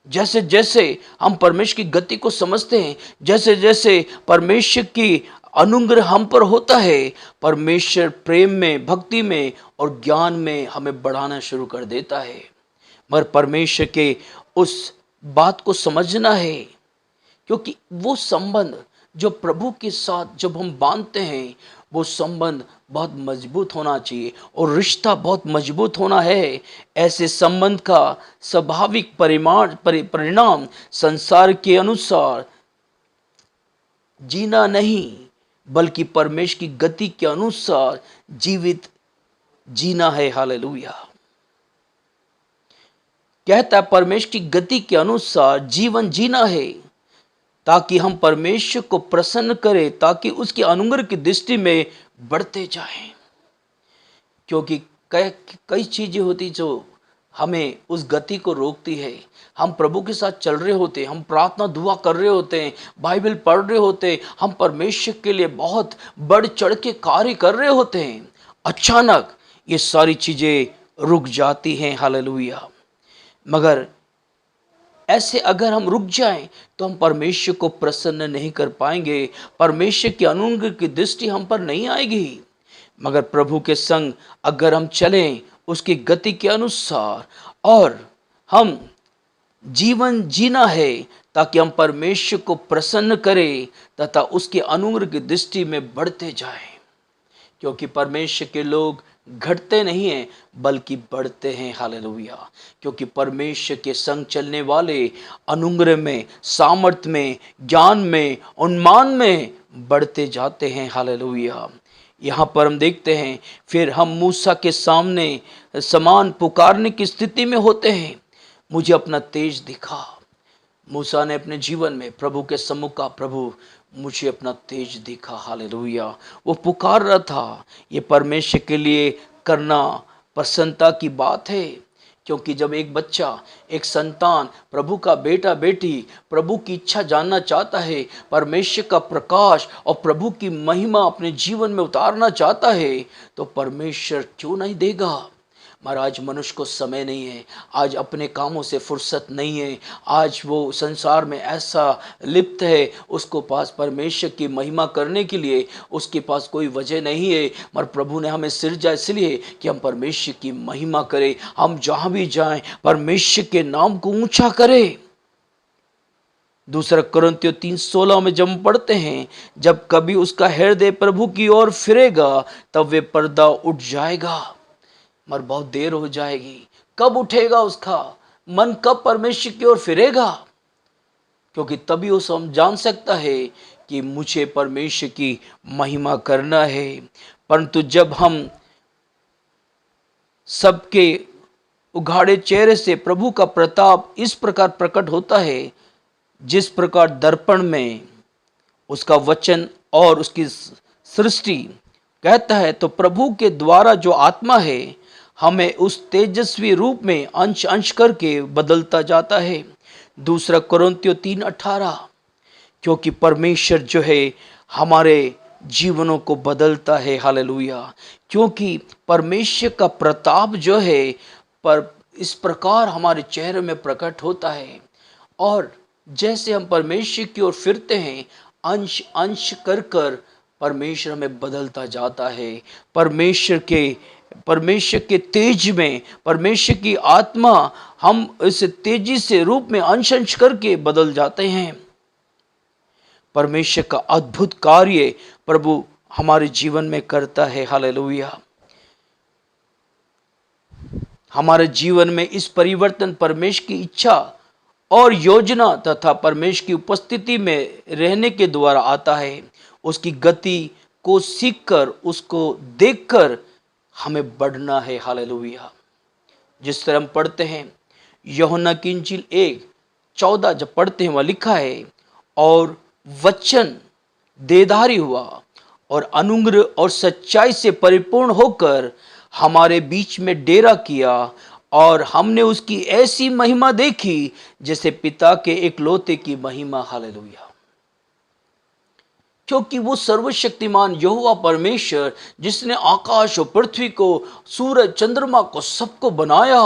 जैसे जैसे हम परमेश्वर की गति को समझते हैं, जैसे जैसे परमेश्वर की अनुग्रह हम पर होता है, परमेश्वर प्रेम में, भक्ति में और ज्ञान में हमें बढ़ाना शुरू कर देता है। मगर परमेश्वर के उस बात को समझना है, क्योंकि वो संबंध जो प्रभु के साथ जब हम बांधते हैं, वो संबंध बहुत मजबूत होना चाहिए और रिश्ता बहुत मजबूत होना है। ऐसे संबंध का स्वाभाविक परिणाम संसार के अनुसार जीना नहीं, बल्कि परमेश्वर की गति के अनुसार जीवित जीना है। हालेलुया। कहता है परमेश्वर की गति के अनुसार जीवन जीना है, ताकि हम परमेश्वर को प्रसन्न करें, ताकि उसके अनुग्रह की दृष्टि में बढ़ते जाएं। क्योंकि कई चीजें होती जो हमें उस गति को रोकती है। हम प्रभु के साथ चल रहे होते, हम प्रार्थना दुआ कर रहे होते हैं, बाइबल पढ़ रहे होते, हम परमेश्वर के लिए बहुत बढ़ चढ़ के कार्य कर रहे होते हैं, अचानक ये सारी चीजें रुक जाती हैं। हालेलुया। मगर ऐसे अगर हम रुक जाएं तो हम परमेश्वर को प्रसन्न नहीं कर पाएंगे, परमेश्वर की अनुग्रह की दृष्टि हम पर नहीं आएगी। मगर प्रभु के संग अगर हम चलें उसकी गति के अनुसार, और हम जीवन जीना है ताकि हम परमेश्वर को प्रसन्न करें तथा उसके अनुग्रह की दृष्टि में बढ़ते जाएं। क्योंकि परमेश्वर के लोग घटते नहीं हैं बल्कि बढ़ते हैं। हालेलुया। क्योंकि परमेश्वर के संग चलने वाले अनुग्रह में, सामर्थ में, ज्ञान में, उन्मान में बढ़ते जाते हैं। हालेलुया। यहाँ पर हम देखते हैं फिर हम मूसा के सामने समान पुकारने की स्थिति में होते हैं, मुझे अपना तेज दिखा। मूसा ने अपने जीवन में प्रभु के सम्मुख का, प्रभु मुझे अपना तेज दिखा। हालेलुया। वो पुकार रहा था। ये परमेश्वर के लिए करना प्रसन्नता की बात है। क्योंकि जब एक बच्चा, एक संतान, प्रभु का बेटा बेटी प्रभु की इच्छा जानना चाहता है, परमेश्वर का प्रकाश और प्रभु की महिमा अपने जीवन में उतारना चाहता है, तो परमेश्वर क्यों नहीं देगा। महाराज मनुष्य को समय नहीं है, आज अपने कामों से फुर्सत नहीं है, आज वो संसार में ऐसा लिप्त है, उसको पास परमेश्वर की महिमा करने के लिए उसके पास कोई वजह नहीं है। मगर प्रभु ने हमें सिरजा इसलिए कि हम परमेश्वर की महिमा करें, हम जहाँ भी जाएं परमेश्वर के नाम को ऊंचा करें। दूसरा कुरिन्थियों 3:16 में जब हम पढ़ते हैं, जब कभी उसका हृदय प्रभु की ओर फिरेगा तब वे पर्दा उठ जाएगा। मगर बहुत देर हो जाएगी। कब उठेगा उसका मन, कब परमेश्वर की ओर फिरेगा? क्योंकि तभी वो जान सकता है कि मुझे परमेश्वर की महिमा करना है। परंतु जब हम सबके उघाड़े चेहरे से प्रभु का प्रताप इस प्रकार प्रकट होता है, जिस प्रकार दर्पण में उसका वचन और उसकी सृष्टि कहता है, तो प्रभु के द्वारा जो आत्मा है हमें उस तेजस्वी रूप में अंश अंश करके बदलता जाता है। दूसरा कुरिन्थियों 3:18। क्योंकि परमेश्वर जो है हमारे जीवनों को बदलता है। हालेलुया। क्योंकि परमेश्वर का प्रताप जो है पर इस प्रकार हमारे चेहरे में प्रकट होता है, और जैसे हम परमेश्वर की ओर फिरते हैं, अंश अंश कर कर परमेश्वर हमें बदलता जाता है। परमेश्वर के तेज में, परमेश्वर की आत्मा, हम इस तेजी से रूप में अंश अंश करके बदल जाते हैं। परमेश्वर का अद्भुत कार्य प्रभु हमारे जीवन में करता है। हालेलुया। हमारे जीवन में इस परिवर्तन परमेश्वर की इच्छा और योजना तथा परमेश्वर की उपस्थिति में रहने के द्वारा आता है। उसकी गति को सीखकर, उसको देखकर हमें बढ़ना है। हालेलुया। जिस तरह हम पढ़ते हैं यूहन्ना की इंजील 1:14 जब पढ़ते हैं वह लिखा है, और वचन देहधारी हुआ और अनुग्रह और सच्चाई से परिपूर्ण होकर हमारे बीच में डेरा किया, और हमने उसकी ऐसी महिमा देखी जैसे पिता के एकलौते की महिमा। हालेलुया। क्योंकि वो सर्वशक्तिमान यहोवा परमेश्वर जिसने आकाश और पृथ्वी को, सूरज चंद्रमा को, सबको बनाया,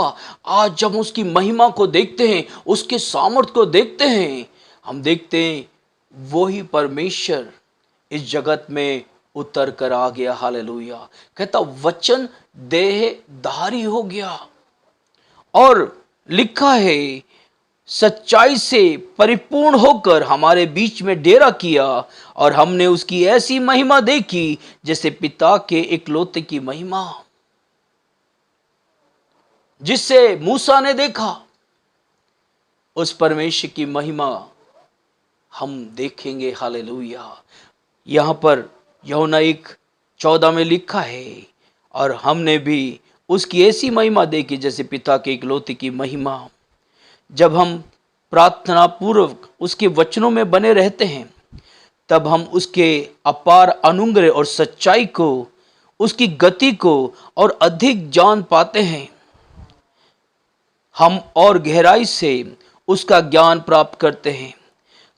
आज जब उसकी महिमा को देखते हैं, उसके सामर्थ्य को देखते हैं, हम देखते हैं वही परमेश्वर इस जगत में उतर कर आ गया। हालेलुया। कहता वचन देहधारी हो गया, और लिखा है सच्चाई से परिपूर्ण होकर हमारे बीच में डेरा किया, और हमने उसकी ऐसी महिमा देखी जैसे पिता के एकलौते की महिमा। जिससे मूसा ने देखा, उस परमेश्वर की महिमा हम देखेंगे। हालेलुया। यहां पर यूहन्ना 1:14 में लिखा है, और हमने भी उसकी ऐसी महिमा देखी जैसे पिता के एकलौते की महिमा। जब हम प्रार्थना पूर्वक उसके वचनों में बने रहते हैं, तब हम उसके अपार अनुग्रह और सच्चाई को, उसकी गति को और अधिक जान पाते हैं। हम और गहराई से उसका ज्ञान प्राप्त करते हैं।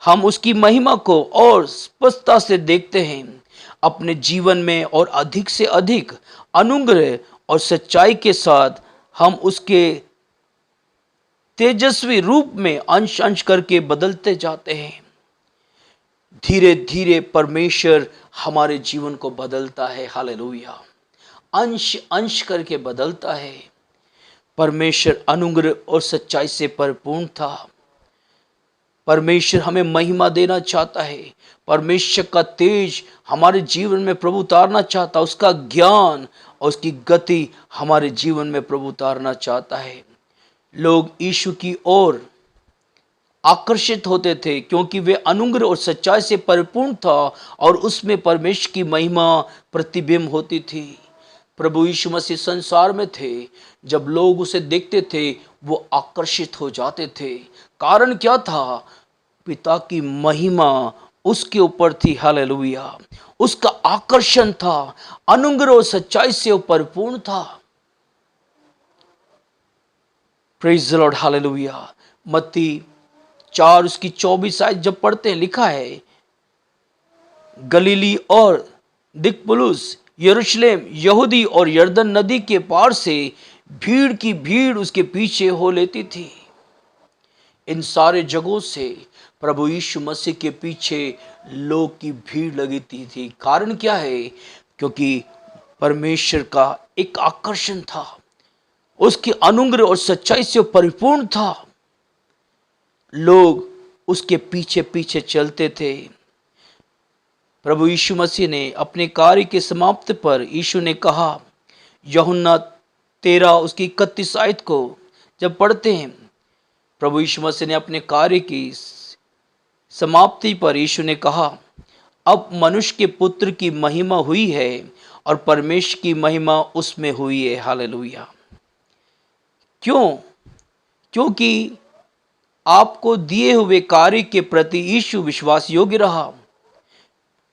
हम उसकी महिमा को और स्पष्टता से देखते हैं अपने जीवन में, और अधिक से अधिक अनुग्रह और सच्चाई के साथ हम उसके तेजस्वी रूप में अंश अंश करके बदलते जाते हैं। धीरे धीरे परमेश्वर हमारे जीवन को बदलता है। हालेलुया। अंश अंश करके बदलता है। परमेश्वर अनुग्रह और सच्चाई से परिपूर्ण था। परमेश्वर हमें महिमा देना चाहता है। परमेश्वर का तेज हमारे जीवन में प्रभु उतारना चाहता है। उसका ज्ञान और उसकी गति हमारे जीवन में प्रभु उतारना चाहता है। लोग यीशु की ओर आकर्षित होते थे क्योंकि वे अनुग्रह और सच्चाई से परिपूर्ण था, और उसमें परमेश्वर की महिमा प्रतिबिंब होती थी। प्रभु यीशु मसीह संसार में थे, जब लोग उसे देखते थे वो आकर्षित हो जाते थे। कारण क्या था? पिता की महिमा उसके ऊपर थी। हालेलुया। उसका आकर्षण था, अनुग्रह और सच्चाई से वो परिपूर्ण था। Praise the Lord. हालेलुया। मत्ती 4 उसकी 24 आयत जब पढ़ते हैं, लिखा है, गलीली और दिकपुलुस, यरूशलेम, यहूदी और यरदन नदी के पार से भीड़ की भीड़ उसके पीछे हो लेती थी। इन सारे जगहों से प्रभु यीशु मसीह के पीछे लोग की भीड़ लगी थी। कारण क्या है? क्योंकि परमेश्वर का एक आकर्षण था, उसकी अनुग्रह और सच्चाई से परिपूर्ण था। लोग उसके पीछे पीछे चलते थे। प्रभु यीशु मसीह ने अपने कार्य के समाप्ति पर यीशु ने कहा, यूहन्ना 13 उसकी 31 आयत को जब पढ़ते हैं, प्रभु यीशु मसीह ने अपने कार्य की समाप्ति पर यीशु ने कहा, अब मनुष्य के पुत्र की महिमा हुई है और परमेश्वर की महिमा उसमें हुई है। हालेलुया। क्यों? क्योंकि आपको दिए हुए कार्य के प्रति यीशु विश्वास योग्य रहा।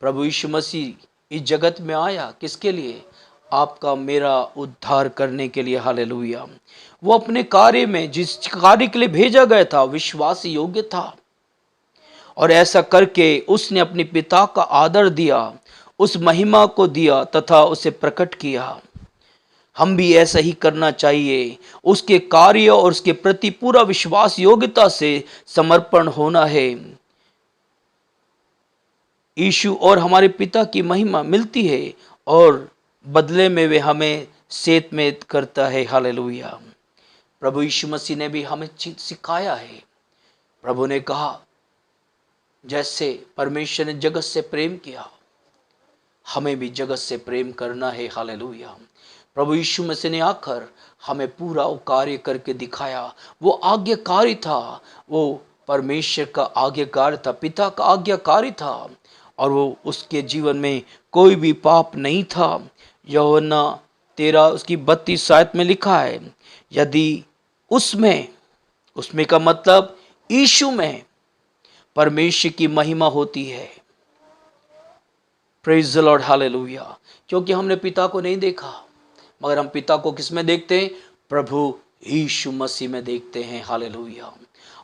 प्रभु यीशु मसीह इस जगत में आया किसके लिए? आपका मेरा उद्धार करने के लिए। हालेलुया। वो अपने कार्य में जिस कार्य के लिए भेजा गया था विश्वास योग्य था, और ऐसा करके उसने अपने पिता का आदर दिया, उस महिमा को दिया तथा उसे प्रकट किया। हम भी ऐसा ही करना चाहिए। उसके कार्य और उसके प्रति पूरा विश्वास योग्यता से समर्पण होना है। यीशु और हमारे पिता की महिमा मिलती है, और बदले में वे हमें सेतमेत करता है। हालेलुया। प्रभु यीशु मसीह ने भी हमें चीज सिखाया है। प्रभु ने कहा, जैसे परमेश्वर ने जगत से प्रेम किया, हमें भी जगत से प्रेम करना है। हालेलुया। प्रभु यीशु मसीह ने आकर हमें पूरा वो कार्य करके दिखाया। वो आज्ञाकारी था, वो परमेश्वर का आज्ञाकार था, पिता का आज्ञाकारी था, और वो उसके जीवन में कोई भी पाप नहीं था। यूहन्ना 13 उसकी 32 आयत में लिखा है, यदि उसमें उसमें का मतलब यीशु में परमेश्वर की महिमा होती है। Praise the Lord, hallelujah. क्योंकि हमने पिता को नहीं देखा, मगर हम पिता को किस में देखते हैं? प्रभु यीशु मसीह में देखते हैं, हालेलुया।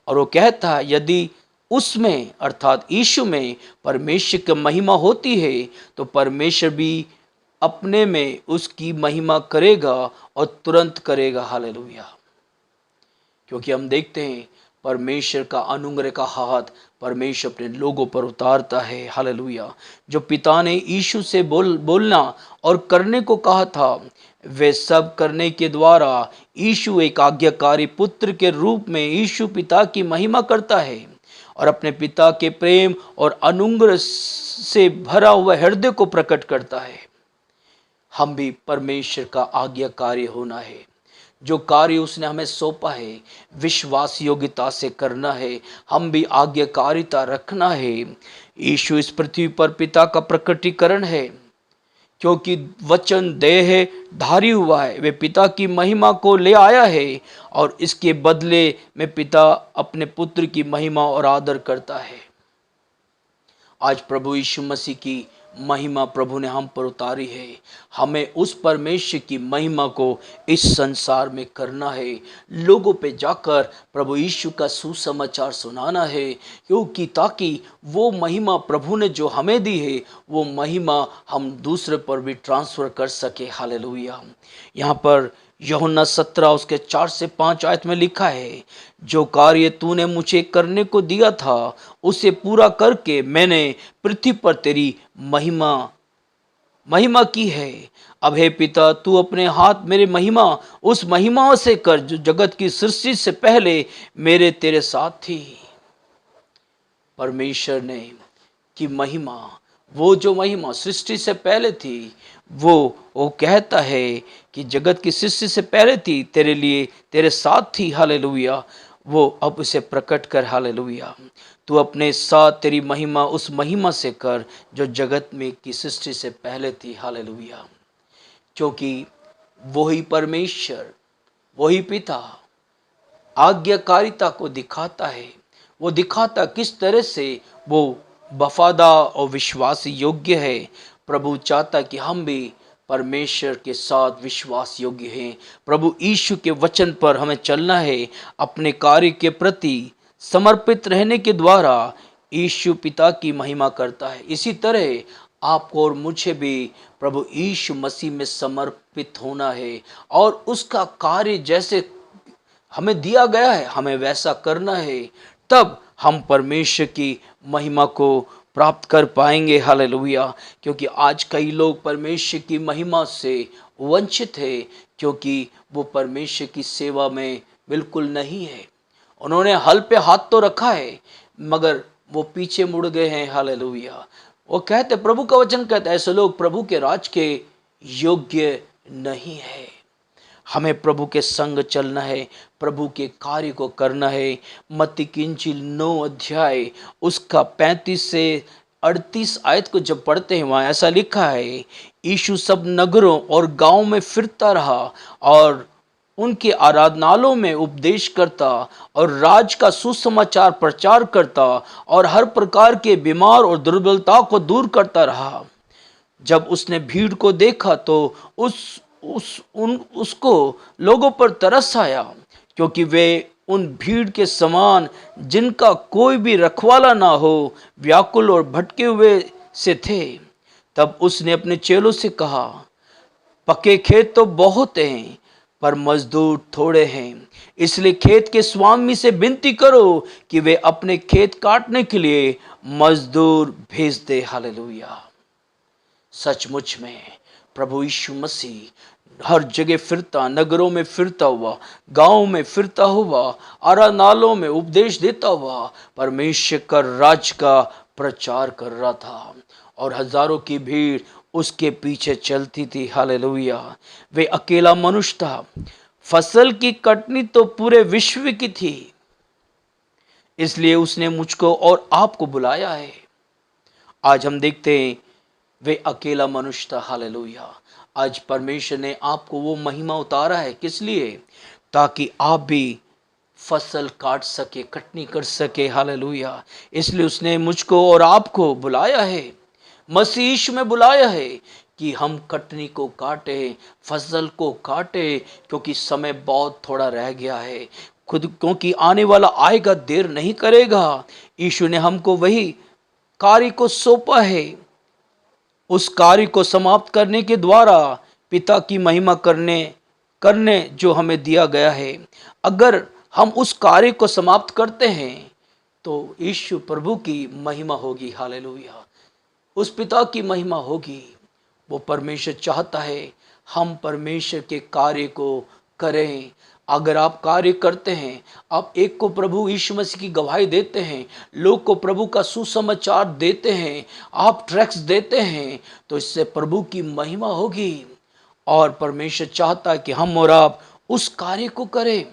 और वो कहता है, यदि उसमें अर्थात यीशु में परमेश्वर की महिमा होती है तो परमेश्वर भी अपने में उसकी महिमा करेगा और तुरंत करेगा, हालेलुया। क्योंकि हम देखते हैं परमेश्वर का अनुग्रह का हाथ परमेश्वर अपने लोगों पर उतारता है, हालेलुया। जो पिता ने यीशु से बोलना और करने को कहा था, वे सब करने के द्वारा यीशु एक आज्ञाकारी पुत्र के रूप में यीशु पिता की महिमा करता है और अपने पिता के प्रेम और अनुग्रह से भरा हुआ हृदय को प्रकट करता है। हम भी परमेश्वर का आज्ञाकारी होना है। जो कार्य उसने हमें सौंपा है विश्वास योग्यता से करना है, हम भी आज्ञाकारिता रखना है। यीशु इस पृथ्वी पर पिता का प्रकटीकरण है, क्योंकि वचन देह धारी हुआ है, वे पिता की महिमा को ले आया है और इसके बदले में पिता अपने पुत्र की महिमा और आदर करता है। आज प्रभु यीशु मसीह की महिमा प्रभु ने हम पर उतारी है। हमें उस परमेश्वर की महिमा को इस संसार में करना है, लोगों पे जाकर प्रभु यीशु का सुसमाचार सुनाना है, क्योंकि ताकि वो महिमा प्रभु ने जो हमें दी है वो महिमा हम दूसरे पर भी ट्रांसफ़र कर सके, हालेलुया। यहाँ पर यूहन्ना 17 उसके 4 से 5 आयत में लिखा है, जो कार्य तूने मुझे करने को दिया था उसे पूरा करके मैंने पृथ्वी पर तेरी महिमा की है। अब हे पिता, तू अपने हाथ मेरे महिमा उस महिमा से कर जो जगत की सृष्टि से पहले मेरे तेरे साथ थी। परमेश्वर ने की महिमा, वो जो महिमा सृष्टि से पहले थी, वो कहता है कि जगत की सृष्टि से पहले थी, तेरे लिए तेरे साथ थी, हालेलुया। वो अब उसे प्रकट कर, हालेलुया। तू अपने साथ तेरी महिमा उस महिमा से कर जो जगत में की सृष्टि से पहले थी, हालेलुया। क्योंकि वही परमेश्वर, वही पिता आज्ञाकारिता को दिखाता है। वो दिखाता किस तरह से वो वफादार और विश्वास योग्य है। प्रभु चाहता कि हम भी परमेश्वर के साथ विश्वास योग्य हैं। प्रभु यीशु के वचन पर हमें चलना है। अपने कार्य के प्रति समर्पित रहने के द्वारा यीशु पिता की महिमा करता है। इसी तरह आपको और मुझे भी प्रभु यीशु मसीह में समर्पित होना है और उसका कार्य जैसे हमें दिया गया है हमें वैसा करना है, तब हम परमेश्वर की महिमा को प्राप्त कर पाएंगे, हालेलुया। क्योंकि आज कई लोग परमेश्वर की महिमा से वंचित है, क्योंकि वो परमेश्वर की सेवा में बिल्कुल नहीं है। उन्होंने हल पे हाथ तो रखा है मगर वो पीछे मुड़ गए हैं, हालेलुया। वो कहते, प्रभु का वचन कहता है, ऐसे लोग प्रभु के राज के योग्य नहीं है। हमें प्रभु के संग चलना है, प्रभु के कार्य को करना है। मत्ती की इंजील 9 अध्याय उसका 35 से 38 आयत को जब पढ़ते हैं, वहाँ ऐसा लिखा है, यीशु सब नगरों और गांव में फिरता रहा और उनके आराधनालयों में उपदेश करता और राज का सुसमाचार प्रचार करता और हर प्रकार के बीमार और दुर्बलता को दूर करता रहा। जब उसने भीड़ को देखा तो उसको लोगों पर तरस आया, क्योंकि वे उन भीड़ के समान जिनका कोई भी रखवाला ना हो व्याकुल और भटके हुए से थे। तब उसने अपने चेलों से कहा, पके खेत तो बहुत हैं पर मजदूर थोड़े हैं, इसलिए खेत के स्वामी से विनती करो कि वे अपने खेत काटने के लिए मजदूर भेज दे, हालेलुया। सचमुच में प्रभु यीशु मसीह हर जगह फिरता, नगरों में फिरता हुआ, गांव में फिरता हुआ, आराधनालयों में उपदेश देता हुआ परमेश्वर का राज का प्रचार कर रहा था और हजारों की भीड़ उसके पीछे चलती थी, हालेलुया। वे अकेला मनुष्य था, फसल की कटनी तो पूरे विश्व की थी, इसलिए उसने मुझको और आपको बुलाया है। आज हम देखते हैं वे अकेला मनुष्य था, हालेलुया। आज परमेश्वर ने आपको वो महिमा उतारा है, किस लिए? ताकि आप भी फसल काट सके, कटनी कर सके, हालेलुया। इसलिए उसने मुझको और आपको बुलाया है, मसीह यीशु में बुलाया है कि हम कटनी को काटे, फसल को काटे, क्योंकि समय बहुत थोड़ा रह गया है। खुद क्योंकि आने वाला आएगा, देर नहीं करेगा। यीशु ने हमको वही कार्य को सौंपा है। उस कार्य को समाप्त करने के द्वारा पिता की महिमा करने जो हमें दिया गया है, अगर हम उस कार्य को समाप्त करते हैं तो यीशु प्रभु की महिमा होगी, हालेलुया। उस पिता की महिमा होगी। वो परमेश्वर चाहता है हम परमेश्वर के कार्य को करें। अगर आप कार्य करते हैं, आप एक को प्रभु यीशु मसीह की गवाही देते हैं, लोग को प्रभु का सुसमाचार देते हैं, आप ट्रैक्स देते हैं, तो इससे प्रभु की महिमा होगी। और परमेश्वर चाहता है कि हम और आप उस कार्य को करें।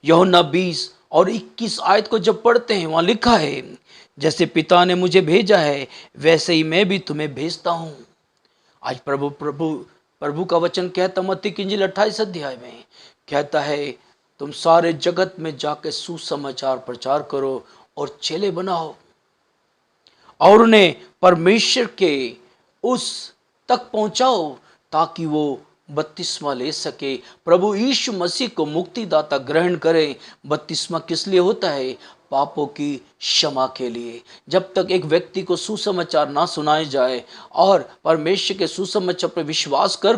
यूहन्ना 20 और 21 आयत को जब पढ़ते हैं, वहां लिखा है, जैसे पिता ने मुझे भेजा है वैसे ही मैं भी तुम्हें भेजता हूं। आज प्रभु का वचन कहता, मत्ती की इंजील 28 अध्याय में कहता है, तुम सारे जगत में जाकर सुसमाचार प्रचार करो और चेले बनाओ और उन्हें परमेश्वर के उस तक पहुंचाओ ताकि वो बपतिस्मा ले सके, प्रभु यीशु मसीह को मुक्तिदाता ग्रहण करें। बपतिस्मा किस लिए होता है? पापों की क्षमा के लिए। जब तक एक व्यक्ति को सुसमाचार ना सुनाए जाए और परमेश्वर के सुसमाचार पर विश्वास कर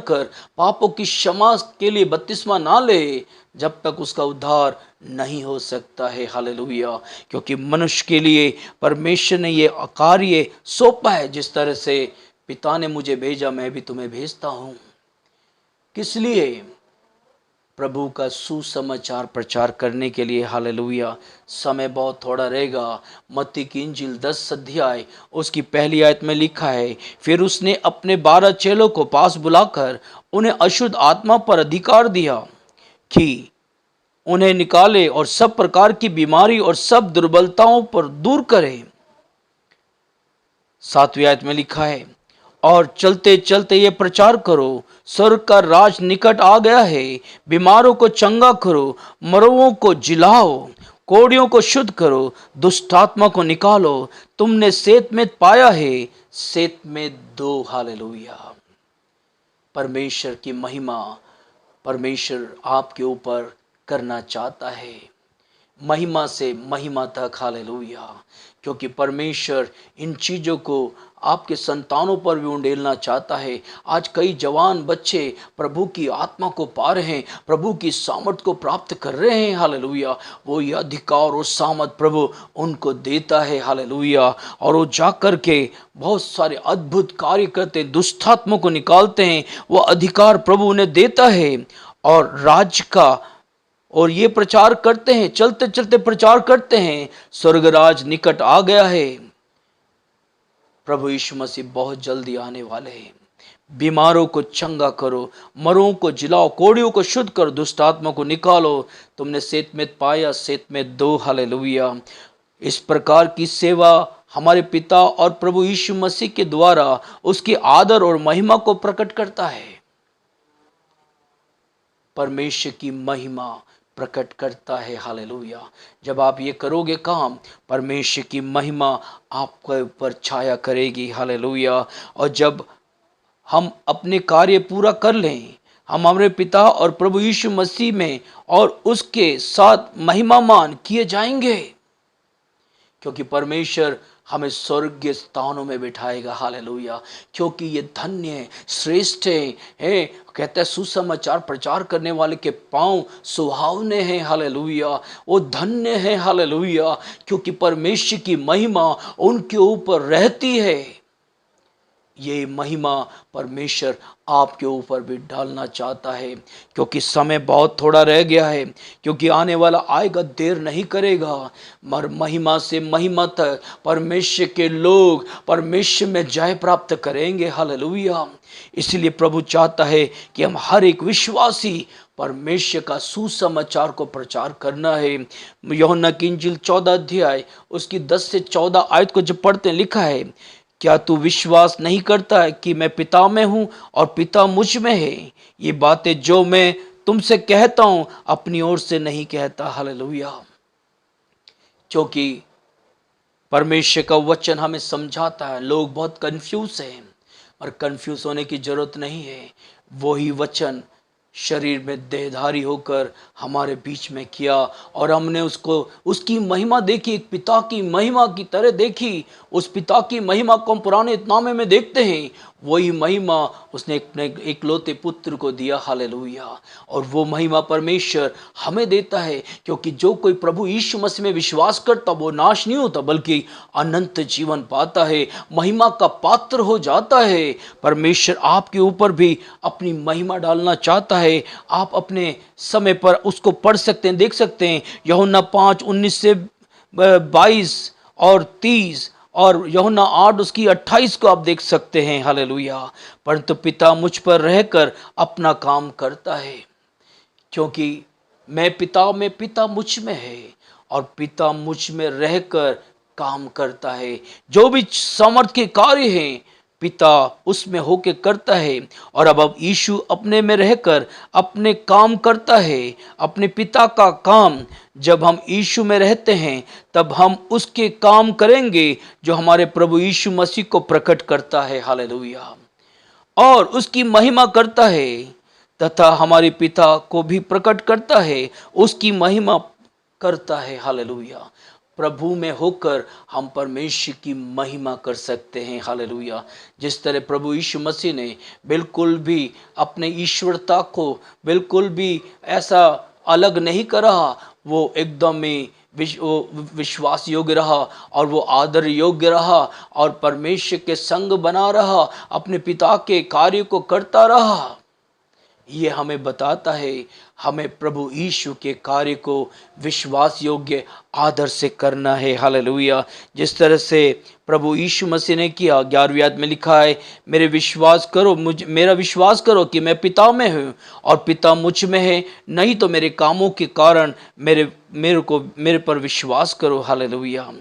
पापों की क्षमा के लिए बपतिस्मा ना ले, जब तक उसका उद्धार नहीं हो सकता है, हालेलुया। क्योंकि मनुष्य के लिए परमेश्वर ने ये कार्य सौंपा है, जिस तरह से पिता ने मुझे भेजा मैं भी तुम्हें भेजता हूं। किस लिए? प्रभु का सुसमाचार प्रचार करने के लिए, हालेलुया। समय बहुत थोड़ा रहेगा। मत्ती की इंजील 10 अध्याय उसकी पहली आयत में लिखा है, फिर उसने अपने 12 चेलों को पास बुलाकर उन्हें अशुद्ध आत्मा पर अधिकार दिया कि उन्हें निकाले और सब प्रकार की बीमारी और सब दुर्बलताओं पर दूर करे। 7वीं आयत में लिखा है, और चलते चलते ये प्रचार करो, स्वर्ग का राज निकट आ गया है। बीमारों को चंगा करो, मरों को जिलाओ, कोढ़ियों को शुद्ध करो, दुष्टात्मा को निकालो। तुमने सेत में पाया है, सेत में दो, हालेलुया। परमेश्वर की महिमा परमेश्वर आपके ऊपर करना चाहता है, महिमा से महिमा तक, हालेलुया। क्योंकि परमेश्वर इन चीज़ों को आपके संतानों पर भी उंडेलना चाहता है। आज कई जवान बच्चे प्रभु की आत्मा को पा रहे हैं, प्रभु की सामर्थ को प्राप्त कर रहे हैं, हालेलुया। वो ये अधिकार और सामर्थ प्रभु उनको देता है, हालेलुया। और वो जा कर के बहुत सारे अद्भुत कार्य करते हैं, दुष्टात्मा को निकालते हैं। वो अधिकार प्रभु उन्हें देता है और राज्य का, और ये प्रचार करते हैं, चलते चलते प्रचार करते हैं, स्वर्गराज निकट आ गया है। प्रभु यीशु मसीह बहुत जल्दी आने वाले हैं। बीमारों को चंगा करो, मरों को जिलाओ, कोढ़ियों को शुद्ध करो, दुष्टात्मा को निकालो। तुमने सेत में पाया, सेत में दो, हालेलुया। इस प्रकार की सेवा हमारे पिता और प्रभु यीशु मसीह के द्वारा उसकी आदर और महिमा को प्रकट करता है। परमेश्वर की महिमा प्रकट करता है, हालेलुया। जब आप ये करोगे काम, परमेश्वर की महिमा आपके ऊपर छाया करेगी, हालेलुया। और जब हम अपने कार्य पूरा कर लें, हम हमारे पिता और प्रभु यीशु मसीह में और उसके साथ महिमामान किए जाएंगे, क्योंकि परमेश्वर हमें स्वर्गीय स्थानों में बिठाएगा, हालेलुया। क्योंकि ये धन्य है, श्रेष्ठ है, कहते हैं सुसमाचार प्रचार करने वाले के पांव सुहावने हैं, हालेलुया। वो धन्य है, हालेलुया, क्योंकि परमेश्वर की महिमा उनके ऊपर रहती है। ये महिमा परमेश्वर आपके ऊपर भी डालना चाहता है, क्योंकि समय बहुत थोड़ा रह गया है, क्योंकि आने वाला आएगा, देर नहीं करेगा। मर महिमा से महिमा तक परमेश्वर के लोग परमेश्वर में जय प्राप्त करेंगे, हालेलुया। इसलिए प्रभु चाहता है कि हम हर एक विश्वासी परमेश्वर का सुसमाचार को प्रचार करना है। यूहन्ना की इंजील 14 अध्याय उसकी 10 से 14 आयत को जब पढ़ते हैं, लिखा है, क्या तू विश्वास नहीं करता है कि मैं पिता में हूँ और पिता मुझ में है? ये बातें जो मैं तुमसे कहता हूँ अपनी ओर से नहीं कहता। हालेलुया। क्योंकि परमेश्वर का वचन हमें समझाता है। लोग बहुत कंफ्यूज हैं, और कंफ्यूज होने की जरूरत नहीं है। वही वचन शरीर में देहधारी होकर हमारे बीच में किया, और हमने उसको, उसकी महिमा देखी, एक पिता की महिमा की तरह देखी। उस पिता की महिमा को हम पुराने नामे में देखते हैं। वही महिमा उसने अपने इकलौते पुत्र को दिया। हालेलुया। और वो महिमा परमेश्वर हमें देता है, क्योंकि जो कोई प्रभु यीशु मसीह में विश्वास करता वो नाश नहीं होता, बल्कि अनंत जीवन पाता है, महिमा का पात्र हो जाता है। परमेश्वर आपके ऊपर भी अपनी महिमा डालना चाहता है। आप अपने समय पर उसको पढ़ सकते हैं, देख सकते हैं। यूहन्ना 5:19 से 22 और 30 और यूहन्ना 8 उसकी 28 को आप देख सकते हैं। हालेलुया। परंतु पिता मुझ पर रहकर अपना काम करता है, क्योंकि मैं पिता में, पिता मुझ में है, और पिता मुझ में रहकर काम करता है। जो भी सामर्थ के कार्य हैं पिता उसमें होके करता है। और अब यीशु अपने में रहकर अपने काम करता है, अपने पिता का काम। जब हम यीशु में रहते हैं तब हम उसके काम करेंगे जो हमारे प्रभु यीशु मसीह को प्रकट करता है। हालेलुया। और उसकी महिमा करता है, तथा हमारे पिता को भी प्रकट करता है, उसकी महिमा करता है। हालेलुया। प्रभु में होकर हम परमेश्वर की महिमा कर सकते हैं। हालेलुया। जिस तरह प्रभु यीशु मसीह ने बिल्कुल भी अपने ईश्वरता को बिल्कुल भी ऐसा अलग नहीं करा, वो एकदम ही विश्वास योग्य रहा, और वो आदर योग्य रहा, और परमेश्वर के संग बना रहा, अपने पिता के कार्य को करता रहा। ये हमें बताता है हमें प्रभु यीशु के कार्य को विश्वास योग्य आदर से करना है। हालेलुया। जिस तरह से प्रभु यीशु मसीह ने किया, 11वीं आयत में लिखा है, मेरा विश्वास करो कि मैं पिता में हूँ और पिता मुझ में है, नहीं तो मेरे कामों के कारण मेरे पर विश्वास करो। हालेलुया।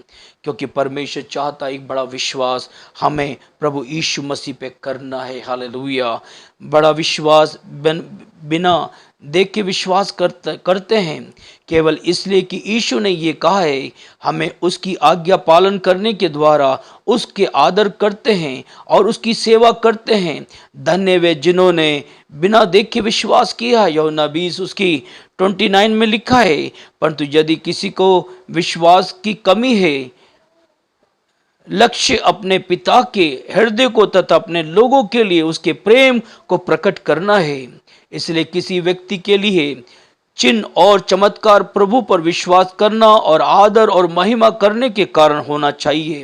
क्योंकि परमेश्वर चाहता एक बड़ा विश्वास हमें प्रभु यीशु मसीह पे करना है। हालेलुया। बड़ा विश्वास बिना देख के विश्वास करते हैं, केवल इसलिए कि यीशु ने ये कहा है। हमें उसकी आज्ञा पालन करने के द्वारा उसके आदर करते हैं और उसकी सेवा करते हैं। धन्य वे जिन्होंने बिना देखे विश्वास किया। यूहन्ना 20 उसकी 29 में लिखा है, परंतु यदि किसी को विश्वास की कमी है, लक्ष्य अपने पिता के हृदय को तथा अपने लोगों के लिए उसके प्रेम को प्रकट करना है। इसलिए किसी व्यक्ति के लिए चिन्ह और चमत्कार प्रभु पर विश्वास करना और आदर और महिमा करने के कारण होना चाहिए।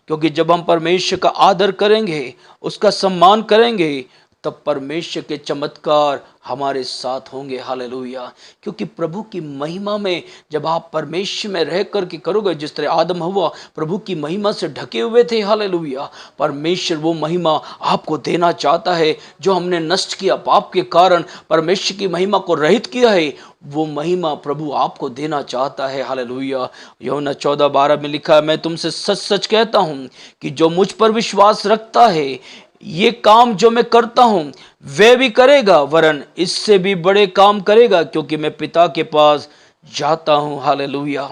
क्योंकि जब हम परमेश्वर का आदर करेंगे, उसका सम्मान करेंगे, तब परमेश्वर के चमत्कार हमारे साथ होंगे। हालेलुया। क्योंकि प्रभु की महिमा में जब आप परमेश्वर में रह करके करोगे, जिस तरह आदम हव्वा प्रभु की महिमा से ढके हुए थे। हालेलुया। परमेश्वर वो महिमा आपको देना चाहता है जो हमने नष्ट किया पाप के कारण, परमेश्वर की महिमा को रहित किया है, वो महिमा प्रभु आपको देना चाहता है। हालेलुया। यूहन्ना 14:12 में लिखा है, मैं तुमसे सच सच कहता हूँ कि जो मुझ पर विश्वास रखता है, ये काम जो मैं करता हूं वह भी करेगा, वरन इससे भी बड़े काम करेगा, क्योंकि मैं पिता के पास जाता हूं। हालेलुया।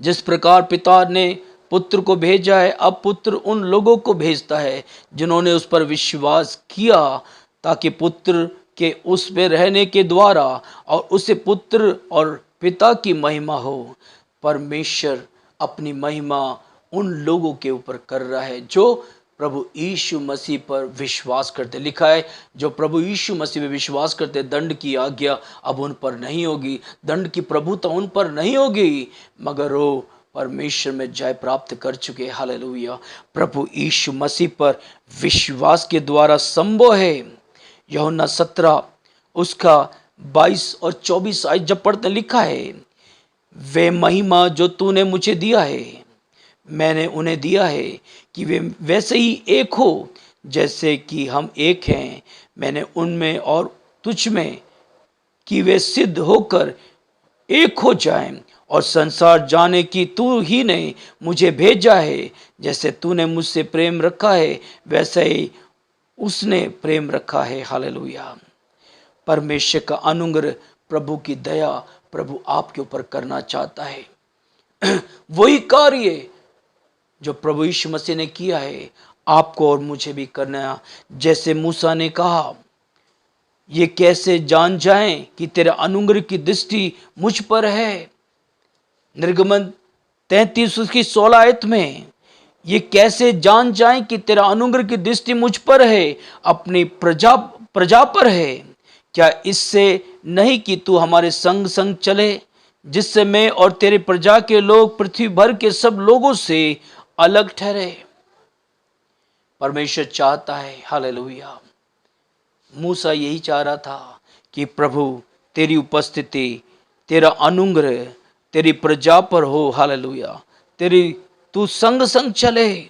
जिस प्रकार पिता ने पुत्र को भेजा है, अब पुत्र उन लोगों को भेजता है जिन्होंने उस पर विश्वास किया, ताकि पुत्र के उस पे रहने के द्वारा और उसे पुत्र और पिता की महिमा हो। परमेश्वर अपनी महिमा उन लोगों के ऊपर कर रहा है जो प्रभु यीशु मसीह पर विश्वास करते। लिखा है, जो प्रभु यीशु मसीह में विश्वास करते, दंड की आज्ञा अब उन पर नहीं होगी, दंड की प्रभुता उन पर नहीं होगी, मगर वो परमेश्वर में जय प्राप्त कर चुके। हालेलुया। प्रभु यीशु मसीह पर विश्वास के द्वारा संभव है। यूहन्ना 17 उसका 22 और 24 आयत जब पढ़ते, लिखा है, वे महिमा जो तूने मुझे दिया है, मैंने उन्हें दिया है कि वे वैसे ही एक हो जैसे कि हम एक हैं, मैंने उनमें और तुझ में कि वे सिद्ध होकर एक हो जाएं और संसार जाने की तू ही ने मुझे भेजा है। जैसे तूने मुझसे प्रेम रखा है वैसे ही उसने प्रेम रखा है। हालेलुया। परमेश्वर का अनुग्रह, प्रभु की दया प्रभु आपके ऊपर करना चाहता है। वही कार्य जो प्रभु यीशु मसीह ने किया है आपको और मुझे भी करना। जैसे मूसा ने कहा, ये कैसे जान जाएं कि तेरा अनुग्रह की दृष्टि मुझ पर है। निर्गमन 33 उसकी 16 आयत में, ये कैसे जान जाएं कि तेरा अनुग्रह की दृष्टि मुझ पर है, अपनी प्रजा पर है। क्या इससे नहीं कि तू हमारे संग संग चले, जिससे मैं और तेरे प्रजा के लोग पृथ्वी भर के सब लोगों से अलग ठहरे। परमेश्वर चाहता है, हालेलुया। मूसा यही चाह रहा था कि प्रभु तेरी उपस्थिति, तेरा अनुग्रह तेरी प्रजा पर हो। हालेलुया। तू संग संग चले।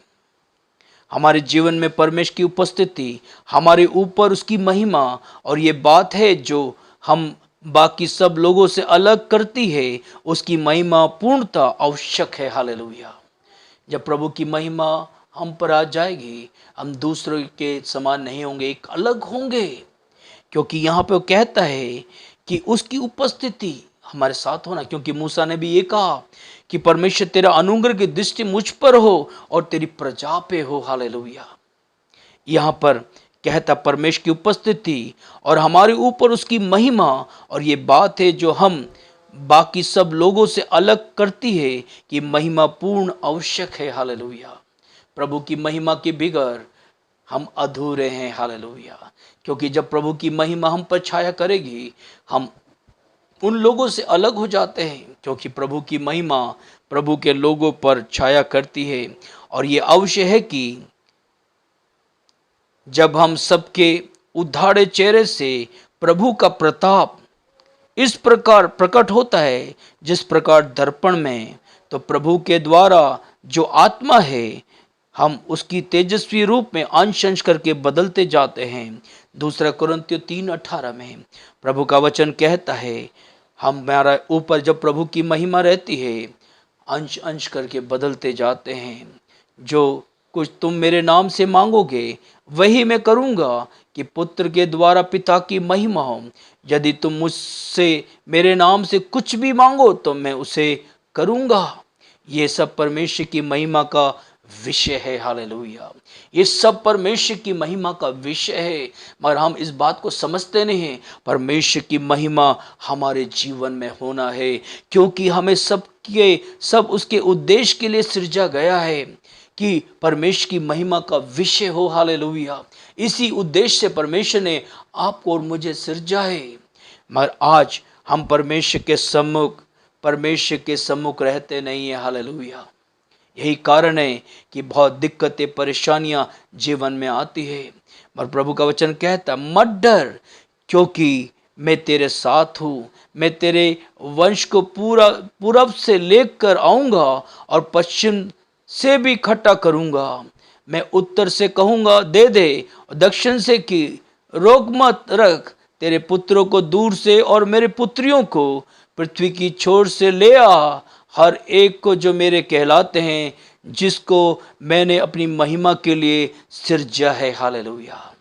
हमारे जीवन में परमेश्वर की उपस्थिति, हमारे ऊपर उसकी महिमा, और ये बात है जो हम बाकी सब लोगों से अलग करती है, उसकी महिमा पूर्णता आवश्यक है। हालेलुया। जब प्रभु की महिमा हम पर आ जाएगी, हम दूसरों के समान नहीं होंगे, एक अलग होंगे। क्योंकि यहाँ पे वो कहता है कि उसकी उपस्थिति हमारे साथ होना। क्योंकि मूसा ने भी ये कहा कि परमेश्वर तेरा अनुग्रह की दृष्टि मुझ पर हो और तेरी प्रजा पे हो। हालेलुया। यहाँ पर कहता परमेश्वर की उपस्थिति और हमारे ऊपर उसकी महिमा, और ये बात है जो हम बाकी सब लोगों से अलग करती है कि महिमा पूर्ण आवश्यक है। हालेलुया। प्रभु की महिमा के बिगैर हम अधूरे हैं। हालेलुया। क्योंकि जब प्रभु की महिमा हम पर छाया करेगी, हम उन लोगों से अलग हो जाते हैं। क्योंकि प्रभु की महिमा प्रभु के लोगों पर छाया करती है। और ये अवश्य है कि जब हम सबके उद्धारे चेहरे से प्रभु का प्रताप इस प्रकार प्रकट होता है, जिस प्रकार दर्पण में, तो प्रभु के द्वारा जो आत्मा है, हम उसकी तेजस्वी रूप में अंश अंश करके बदलते जाते हैं। दूसरा कुरिन्थियों 3:18 में प्रभु का वचन कहता है, हमारा ऊपर जब प्रभु की महिमा रहती है, अंश अंश करके बदलते जाते हैं। जो कुछ तुम मेरे नाम से मांगोगे वही मैं करूंगा, कि पुत्र के द्वारा पिता की महिमा हो। यदि तुम मुझसे मेरे नाम से कुछ भी मांगो तो मैं उसे करूंगा। ये सब परमेश्वर की महिमा का विषय है। हालेलुया। ये सब परमेश्वर की महिमा का विषय है, मगर हम इस बात को समझते नहीं हैं। परमेश्वर की महिमा हमारे जीवन में होना है, क्योंकि हमें सब उसके उद्देश्य के लिए सृजा गया है कि परमेश्वर की महिमा का विषय हो। हालेलुया। इसी उद्देश्य से परमेश्वर ने आपको और मुझे सृजा है। मगर आज हम परमेश्वर के सम्मुख रहते नहीं है। हालेलुया। यही कारण है कि बहुत दिक्कतें, परेशानियां जीवन में आती है। पर प्रभु का वचन कहता, मत डर, क्योंकि मैं तेरे साथ हूँ। मैं तेरे वंश को पूरब से लेकर आऊँगा और पश्चिम से भी इकट्ठा करूँगा। मैं उत्तर से कहूँगा दे दे, और दक्षिण से कि रोक मत रख। तेरे पुत्रों को दूर से और मेरे पुत्रियों को पृथ्वी की छोर से ले आ, हर एक को जो मेरे कहलाते हैं, जिसको मैंने अपनी महिमा के लिए सृजा है। हालेलुया।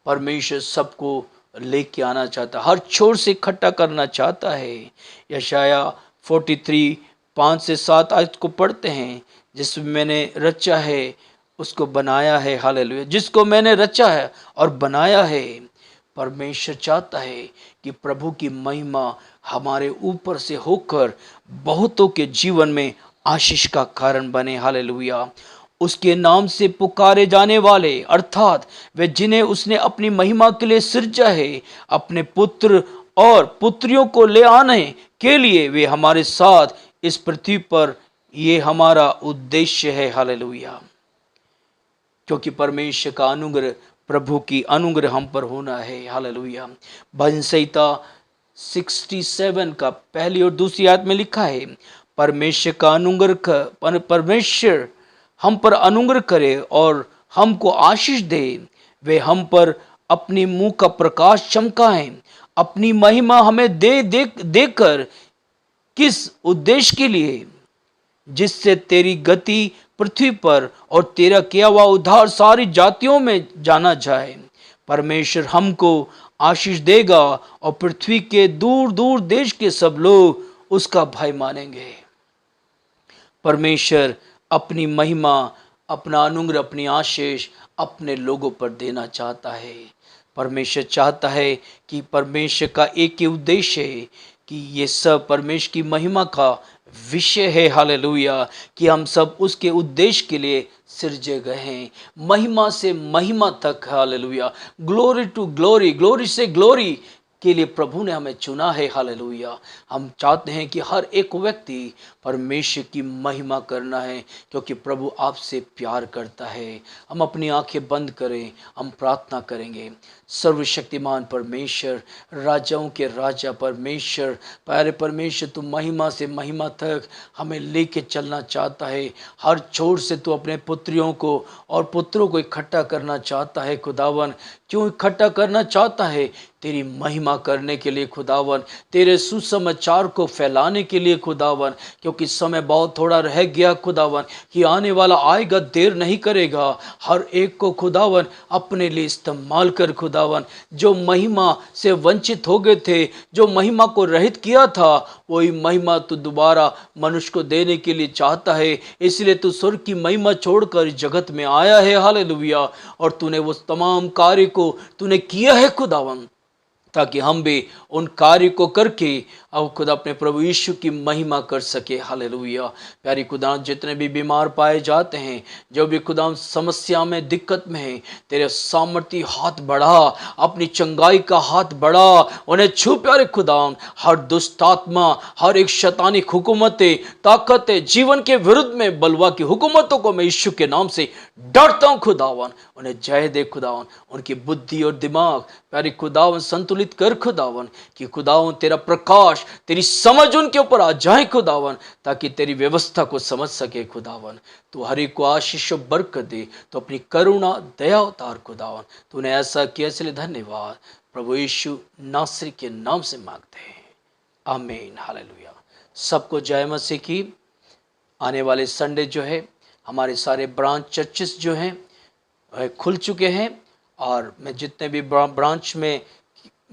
परमेश्वर सबको लेके आना चाहता, हर छोर से इकट्ठा करना चाहता है। यशाया 43:5-7 आयत को पढ़ते हैं, जिसमें मैंने रचा है उसको बनाया है। हालेलुया। जिसको मैंने रचा है और बनाया है। परमेश्वर चाहता है कि प्रभु की महिमा हमारे ऊपर से होकर बहुतों के जीवन में आशीष का कारण बने। हालेलुया। उसके नाम से पुकारे जाने वाले, अर्थात वे जिन्हें उसने अपनी महिमा के लिए सृजा है, अपने पुत्र और पुत्रियों को ले आने के लिए वे हमारे साथ इस पृथ्वी पर, ये हमारा उद्देश्य है। हालेलुया। क्योंकि परमेश्वर का अनुग्रह, प्रभु की अनुग्रह हम पर होना है। हालेलुया। भजन संहिता 67 का पहली और दूसरी आयत में लिखा है, परमेश्वर का अनुग्रह, परमेश्वर हम पर अनुग्रह करे और हमको आशीष दे। वे हम पर अपनी मुंह का प्रकाश चमकाएं, अपनी महिमा हमें देकर किस उद्देश्य के लिए? जिससे तेरी गति पृथ्वी पर और तेरा किया हुआ उद्धार सारी जातियों में जाना जाए। परमेश्वर हमको आशीष देगा और पृथ्वी के दूर दूर देश के सब लोग उसका भय मानेंगे। परमेश्वर अपनी महिमा, अपना अनुग्रह, अपनी आशीष अपने लोगों पर देना चाहता है। परमेश्वर चाहता है कि परमेश्वर का एक ही उद्देश्य है कि ये सब परमेश्वर की महिमा का विषय है। हालेलुया! कि हम सब उसके उद्देश्य के लिए सिरजे गए हैं, महिमा से महिमा तक। Hallelujah! Glory to glory, glory से ग्लोरी के लिए प्रभु ने हमें चुना है। हालेलुया! हम चाहते हैं कि हर एक व्यक्ति परमेश्वर की महिमा करना है, क्योंकि प्रभु आपसे प्यार करता है। हम अपनी आंखें बंद करें, हम प्रार्थना करेंगे। सर्वशक्तिमान परमेश्वर, राजाओं के राजा परमेश्वर, प्यारे परमेश्वर, तू महिमा से महिमा तक हमें लेके चलना चाहता है। हर छोर से तू अपने पुत्रियों को और पुत्रों को इकट्ठा करना चाहता है। खुदावन, क्यों इकट्ठा करना चाहता है? तेरी महिमा करने के लिए खुदावन, तेरे सुसमाचार को फैलाने के लिए खुदावन, क्योंकि समय बहुत थोड़ा रह गया खुदावन, कि आने वाला आएगा, देर नहीं करेगा। हर एक को खुदावन अपने लिए इस्तेमाल कर खुदावन। जो महिमा से वंचित हो गए थे, जो महिमा को रहित किया था, वही महिमा तू दोबारा मनुष्य को देने के लिए चाहता है। इसलिए तू स्वर्ग की महिमा छोड़कर जगत में आया है। हालेलुया! और तूने वो तमाम कार्य को तूने किया है खुदावन, ताकि हम भी उन कार्य को करके अब खुदा अपने प्रभु यीशु की महिमा कर सके। हालेलुया! प्यारी खुदा, जितने भी बीमार पाए जाते हैं, जो भी खुदा समस्या में, दिक्कत में है, तेरे सामर्थ्य हाथ बढ़ा, अपनी चंगाई का हाथ बढ़ा, उन्हें छू प्यारे खुदा। हर दुष्ट आत्मा, हर एक शैतानी हुकूमतें, ताकतें, जीवन के विरुद्ध में बलवा की हुकूमतों को मैं यीशु के नाम से डरता हूँ खुदावन। उन्हें जय दे खुदावन, उनकी बुद्धि और दिमाग प्यारे खुदावन संतुलित कर खुदावन, कि खुदावन तेरा प्रकाश, तेरी समझ उनके ऊपर आ जाए खुदावन, ताकि तेरी व्यवस्था को समझ सके खुदावन। तू हर एक को आशीष और बरकत दे, तो अपनी करुणा दया उतार खुदावन। तूने ऐसा किया, इसलिए धन्यवाद। प्रभु यीशु नासरी के नाम से मांगते हैं, आमीन। हालेलुया! सबको जय मसीह की। आने वाले संडे जो है, हमारे सारे ब्रांच चर्चेस जो हैं खुल चुके हैं, और मैं जितने भी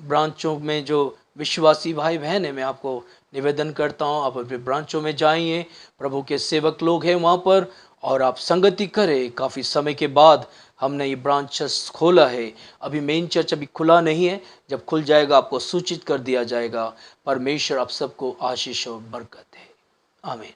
ब्रांचों में जो विश्वासी भाई बहन हैं, मैं आपको निवेदन करता हूं, आप अपने ब्रांचों में जाइए। प्रभु के सेवक लोग हैं वहां पर, और आप संगति करें। काफ़ी समय के बाद हमने ये ब्रांच चर्च खोला है। अभी मेन चर्च अभी खुला नहीं है, जब खुल जाएगा आपको सूचित कर दिया जाएगा। परमेश्वर आप सबको आशीष और बरकत दे, आमीन।